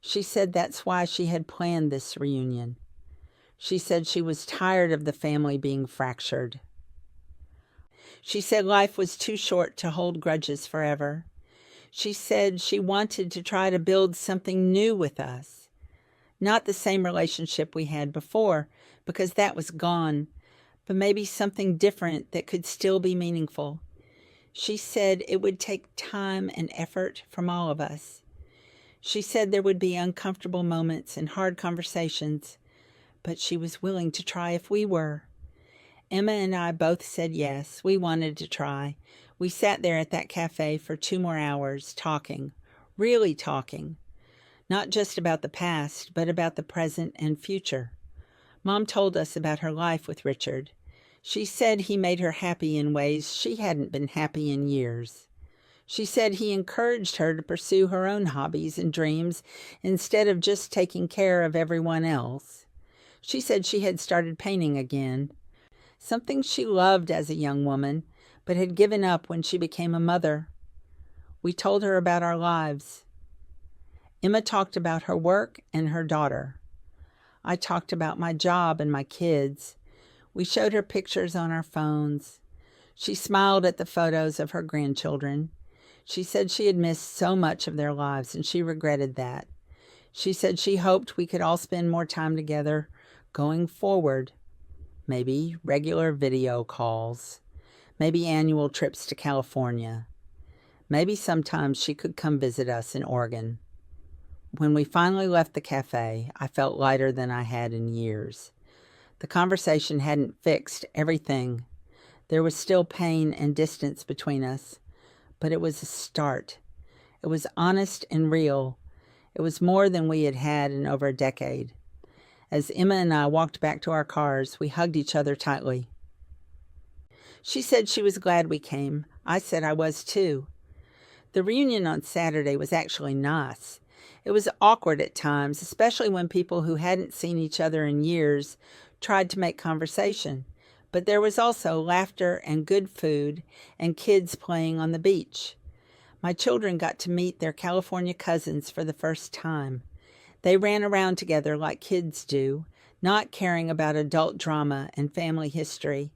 She said that's why she had planned this reunion. She said she was tired of the family being fractured. She said life was too short to hold grudges forever. She said she wanted to try to build something new with us. Not the same relationship we had before, because that was gone, but maybe something different that could still be meaningful. She said it would take time and effort from all of us. She said there would be uncomfortable moments and hard conversations, but she was willing to try if we were. Emma and I both said yes. We wanted to try. We sat there at that cafe for 2 more hours talking, really talking. Not just about the past, but about the present and future. Mom told us about her life with Richard. She said he made her happy in ways she hadn't been happy in years. She said he encouraged her to pursue her own hobbies and dreams instead of just taking care of everyone else. She said she had started painting again, something she loved as a young woman, but had given up when she became a mother. We told her about our lives. Emma talked about her work and her daughter. I talked about my job and my kids. We showed her pictures on our phones. She smiled at the photos of her grandchildren. She said she had missed so much of their lives and she regretted that. She said she hoped we could all spend more time together going forward. Maybe regular video calls. Maybe annual trips to California. Maybe sometimes she could come visit us in Oregon. When we finally left the cafe, I felt lighter than I had in years. The conversation hadn't fixed everything. There was still pain and distance between us, but it was a start. It was honest and real. It was more than we had had in over a decade. As Emma and I walked back to our cars, we hugged each other tightly. She said she was glad we came. I said I was too. The reunion on Saturday was actually nice. It was awkward at times, especially when people who hadn't seen each other in years tried to make conversation. But there was also laughter and good food and kids playing on the beach. My children got to meet their California cousins for the first time. They ran around together like kids do, not caring about adult drama and family history.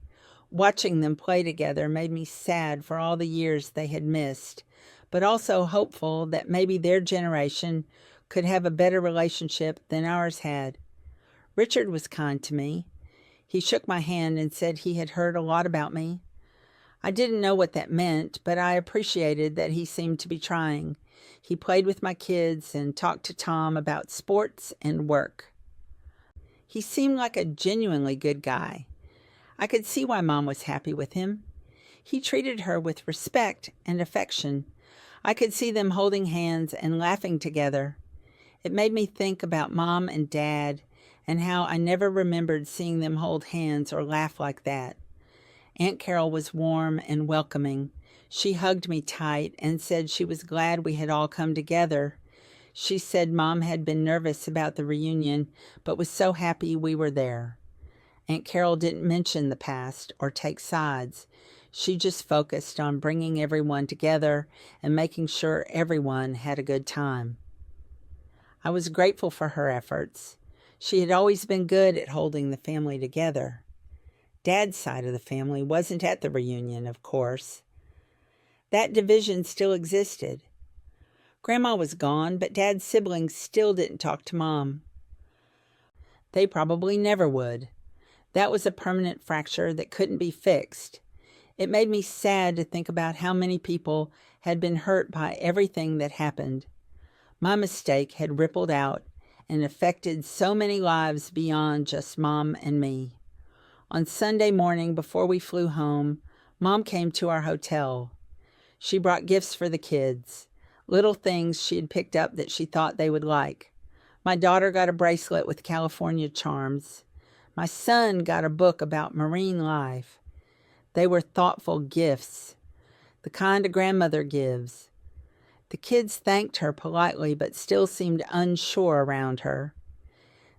Watching them play together made me sad for all the years they had missed, but also hopeful that maybe their generation could have a better relationship than ours had. Richard was kind to me. He shook my hand and said he had heard a lot about me. I didn't know what that meant, but I appreciated that he seemed to be trying. He played with my kids and talked to Tom about sports and work. He seemed like a genuinely good guy. I could see why Mom was happy with him. He treated her with respect and affection. I could see them holding hands and laughing together. It made me think about Mom and Dad and how I never remembered seeing them hold hands or laugh like that. Aunt Carol was warm and welcoming. She hugged me tight and said she was glad we had all come together. She said Mom had been nervous about the reunion, but was so happy we were there. Aunt Carol didn't mention the past or take sides. She just focused on bringing everyone together and making sure everyone had a good time. I was grateful for her efforts. She had always been good at holding the family together. Dad's side of the family wasn't at the reunion, of course. That division still existed. Grandma was gone, but Dad's siblings still didn't talk to Mom. They probably never would. That was a permanent fracture that couldn't be fixed. It made me sad to think about how many people had been hurt by everything that happened. My mistake had rippled out and affected so many lives beyond just Mom and me. On Sunday morning before we flew home, Mom came to our hotel. She brought gifts for the kids, little things she had picked up that she thought they would like. My daughter got a bracelet with California charms. My son got a book about marine life. They were thoughtful gifts, the kind a grandmother gives. The kids thanked her politely, but still seemed unsure around her.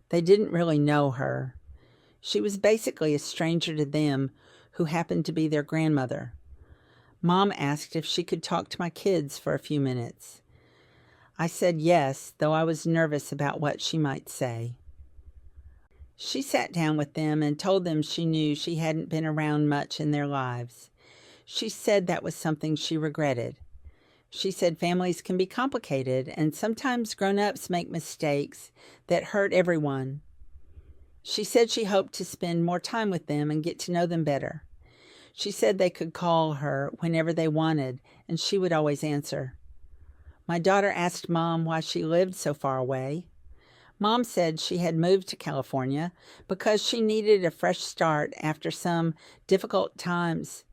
They didn't really know her. She was basically a stranger to them who happened to be their grandmother. Mom asked if she could talk to my kids for a few minutes. I said yes, though I was nervous about what she might say. She sat down with them and told them she knew she hadn't been around much in their lives. She said that was something she regretted. She said families can be complicated and sometimes grown-ups make mistakes that hurt everyone. She said she hoped to spend more time with them and get to know them better. She said they could call her whenever they wanted, and she would always answer. My daughter asked Mom why she lived so far away. Mom said she had moved to California because she needed a fresh start after some difficult times.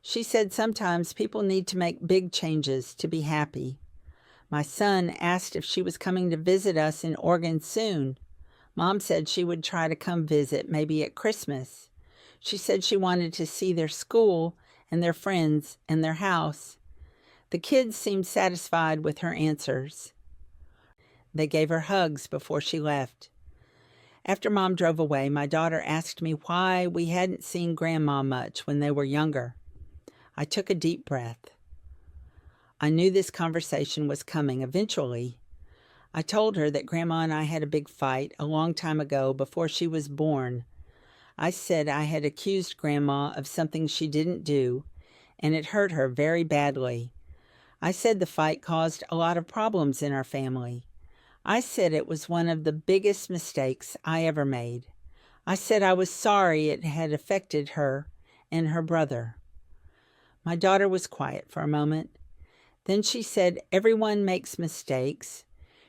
She said sometimes people need to make big changes to be happy. My son asked if she was coming to visit us in Oregon soon. Mom said she would try to come visit, maybe at Christmas. She said she wanted to see their school and their friends and their house. The kids seemed satisfied with her answers. They gave her hugs before she left. After Mom drove away, my daughter asked me why we hadn't seen Grandma much when they were younger. I took a deep breath. I knew this conversation was coming eventually. I told her that Grandma and I had a big fight a long time ago before she was born. I said I had accused Grandma of something she didn't do, and it hurt her very badly. I said the fight caused a lot of problems in our family. I said it was one of the biggest mistakes I ever made. I said I was sorry it had affected her and her brother. My daughter was quiet for a moment. Then she said everyone makes mistakes.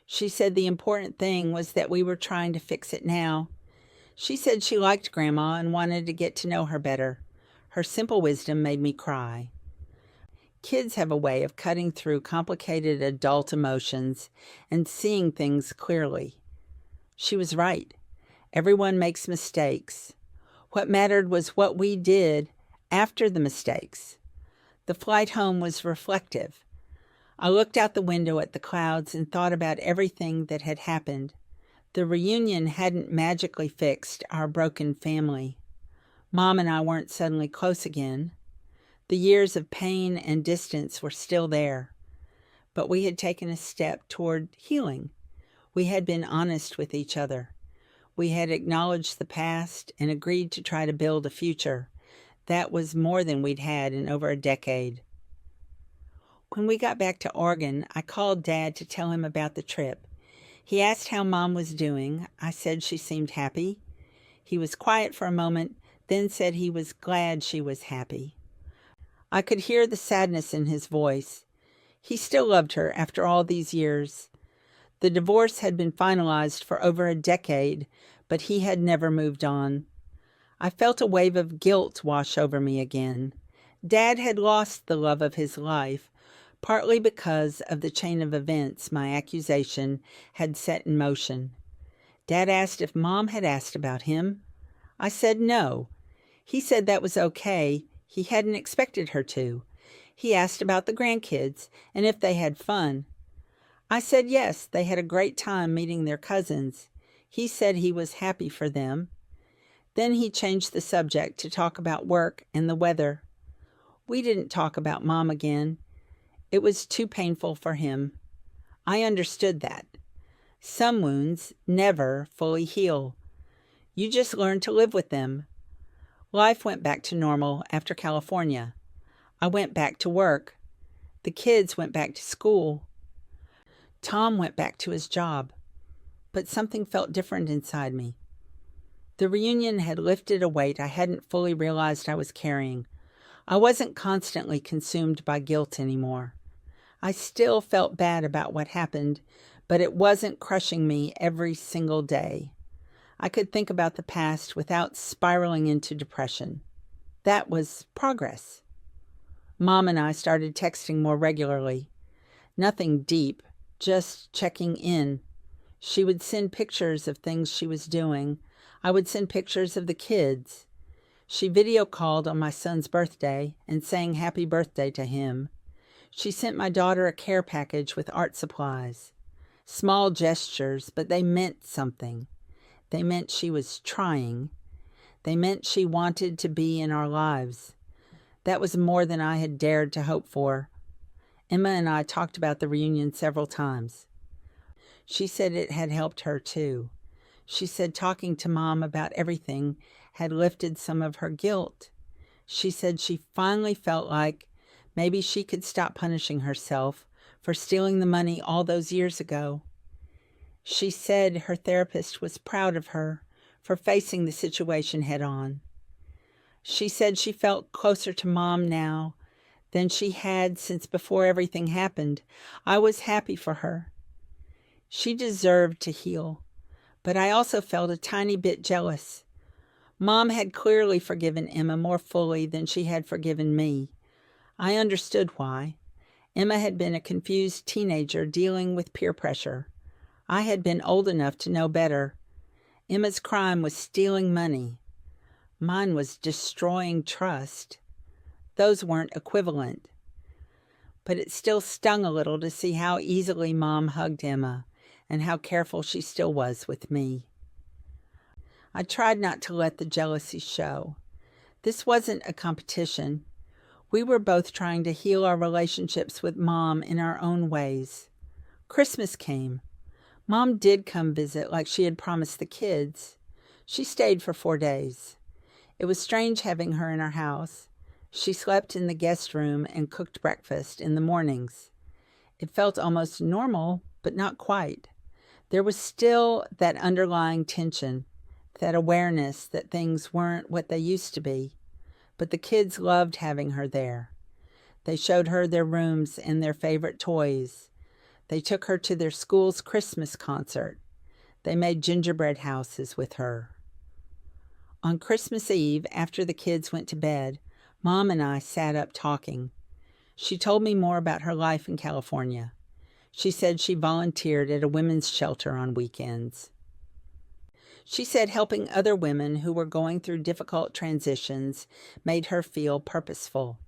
She said the important thing was that we were trying to fix it now. She said she liked Grandma and wanted to get to know her better. Her simple wisdom made me cry. Kids have a way of cutting through complicated adult emotions and seeing things clearly. She was right. Everyone makes mistakes. What mattered was what we did after the mistakes. The flight home was reflective. I looked out the window at the clouds and thought about everything that had happened. The reunion hadn't magically fixed our broken family. Mom and I weren't suddenly close again. The years of pain and distance were still there, but we had taken a step toward healing. We had been honest with each other. We had acknowledged the past and agreed to try to build a future. That was more than we'd had in over a decade. When we got back to Oregon, I called Dad to tell him about the trip. He asked how Mom was doing. I said she seemed happy. He was quiet for a moment, then said he was glad she was happy. I could hear the sadness in his voice. He still loved her after all these years. The divorce had been finalized for over a decade, but he had never moved on. I felt a wave of guilt wash over me again. Dad had lost the love of his life, partly because of the chain of events my accusation had set in motion. Dad asked if Mom had asked about him. I said no. He said that was okay. He hadn't expected her to. He asked about the grandkids and if they had fun. I said yes, they had a great time meeting their cousins. He said he was happy for them. Then he changed the subject to talk about work and the weather. We didn't talk about Mom again. It was too painful for him. I understood that. Some wounds never fully heal. You just learn to live with them. Life went back to normal after California. I went back to work. The kids went back to school. Tom went back to his job. But something felt different inside me. The reunion had lifted a weight I hadn't fully realized I was carrying. I wasn't constantly consumed by guilt anymore. I still felt bad about what happened, but it wasn't crushing me every single day. I could think about the past without spiraling into depression. That was progress. Mom and I started texting more regularly. Nothing deep, just checking in. She would send pictures of things she was doing. I would send pictures of the kids. She video called on my son's birthday and sang happy birthday to him. She sent my daughter a care package with art supplies. Small gestures, but they meant something. They meant she was trying. They meant she wanted to be in our lives. That was more than I had dared to hope for. Emma and I talked about the reunion several times. She said it had helped her too. She said talking to Mom about everything had lifted some of her guilt. She said she finally felt like maybe she could stop punishing herself for stealing the money all those years ago. She said her therapist was proud of her for facing the situation head on. She said she felt closer to Mom now than she had since before everything happened. I was happy for her. She deserved to heal, but I also felt a tiny bit jealous. Mom had clearly forgiven Emma more fully than she had forgiven me. I understood why. Emma had been a confused teenager dealing with peer pressure. I had been old enough to know better. Emma's crime was stealing money. Mine was destroying trust. Those weren't equivalent. But it still stung a little to see how easily Mom hugged Emma and how careful she still was with me. I tried not to let the jealousy show. This wasn't a competition. We were both trying to heal our relationships with Mom in our own ways. Christmas came. Mom did come visit like she had promised the kids. She stayed for 4 days. It was strange having her in our house. She slept in the guest room and cooked breakfast in the mornings. It felt almost normal, but not quite. There was still that underlying tension, that awareness that things weren't what they used to be. But the kids loved having her there. They showed her their rooms and their favorite toys. They took her to their school's Christmas concert. They made gingerbread houses with her. On Christmas Eve, after the kids went to bed, Mom and I sat up talking. She told me more about her life in California. She said she volunteered at a women's shelter on weekends. She said helping other women who were going through difficult transitions made her feel purposeful.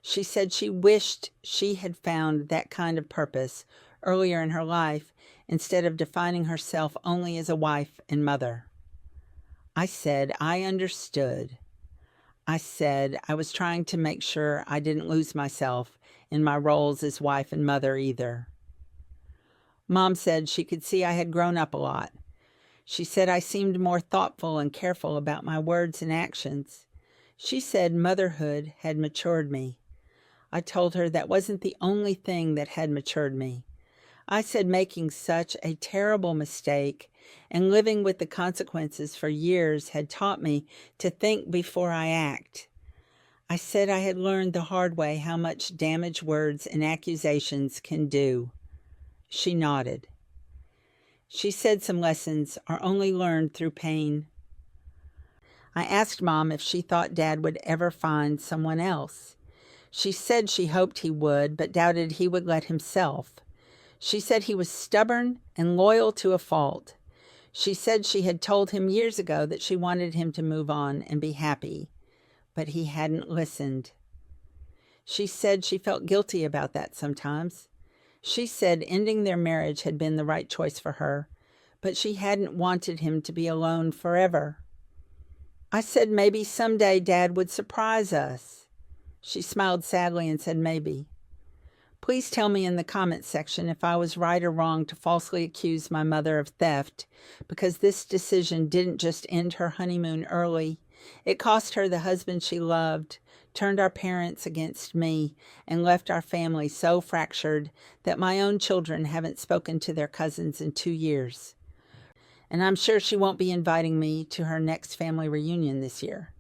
She said she wished she had found that kind of purpose earlier in her life instead of defining herself only as a wife and mother. I said I understood. I said I was trying to make sure I didn't lose myself in my roles as wife and mother either. Mom said she could see I had grown up a lot. She said I seemed more thoughtful and careful about my words and actions. She said motherhood had matured me. I told her that wasn't the only thing that had matured me. I said making such a terrible mistake and living with the consequences for years had taught me to think before I act. I said I had learned the hard way how much damage words and accusations can do. She nodded. She said some lessons are only learned through pain. I asked Mom if she thought Dad would ever find someone else. She said she hoped he would, but doubted he would let himself. She said he was stubborn and loyal to a fault. She said she had told him years ago that she wanted him to move on and be happy, but he hadn't listened. She said she felt guilty about that sometimes. She said ending their marriage had been the right choice for her, but she hadn't wanted him to be alone forever. I said maybe someday Dad would surprise us. She smiled sadly and said maybe. Please tell me in the comments section if I was right or wrong to falsely accuse my mother of theft, because this decision didn't just end her honeymoon early. It cost her the husband she loved, turned our parents against me, and left our family so fractured that my own children haven't spoken to their cousins in 2 years. And I'm sure she won't be inviting me to her next family reunion this year.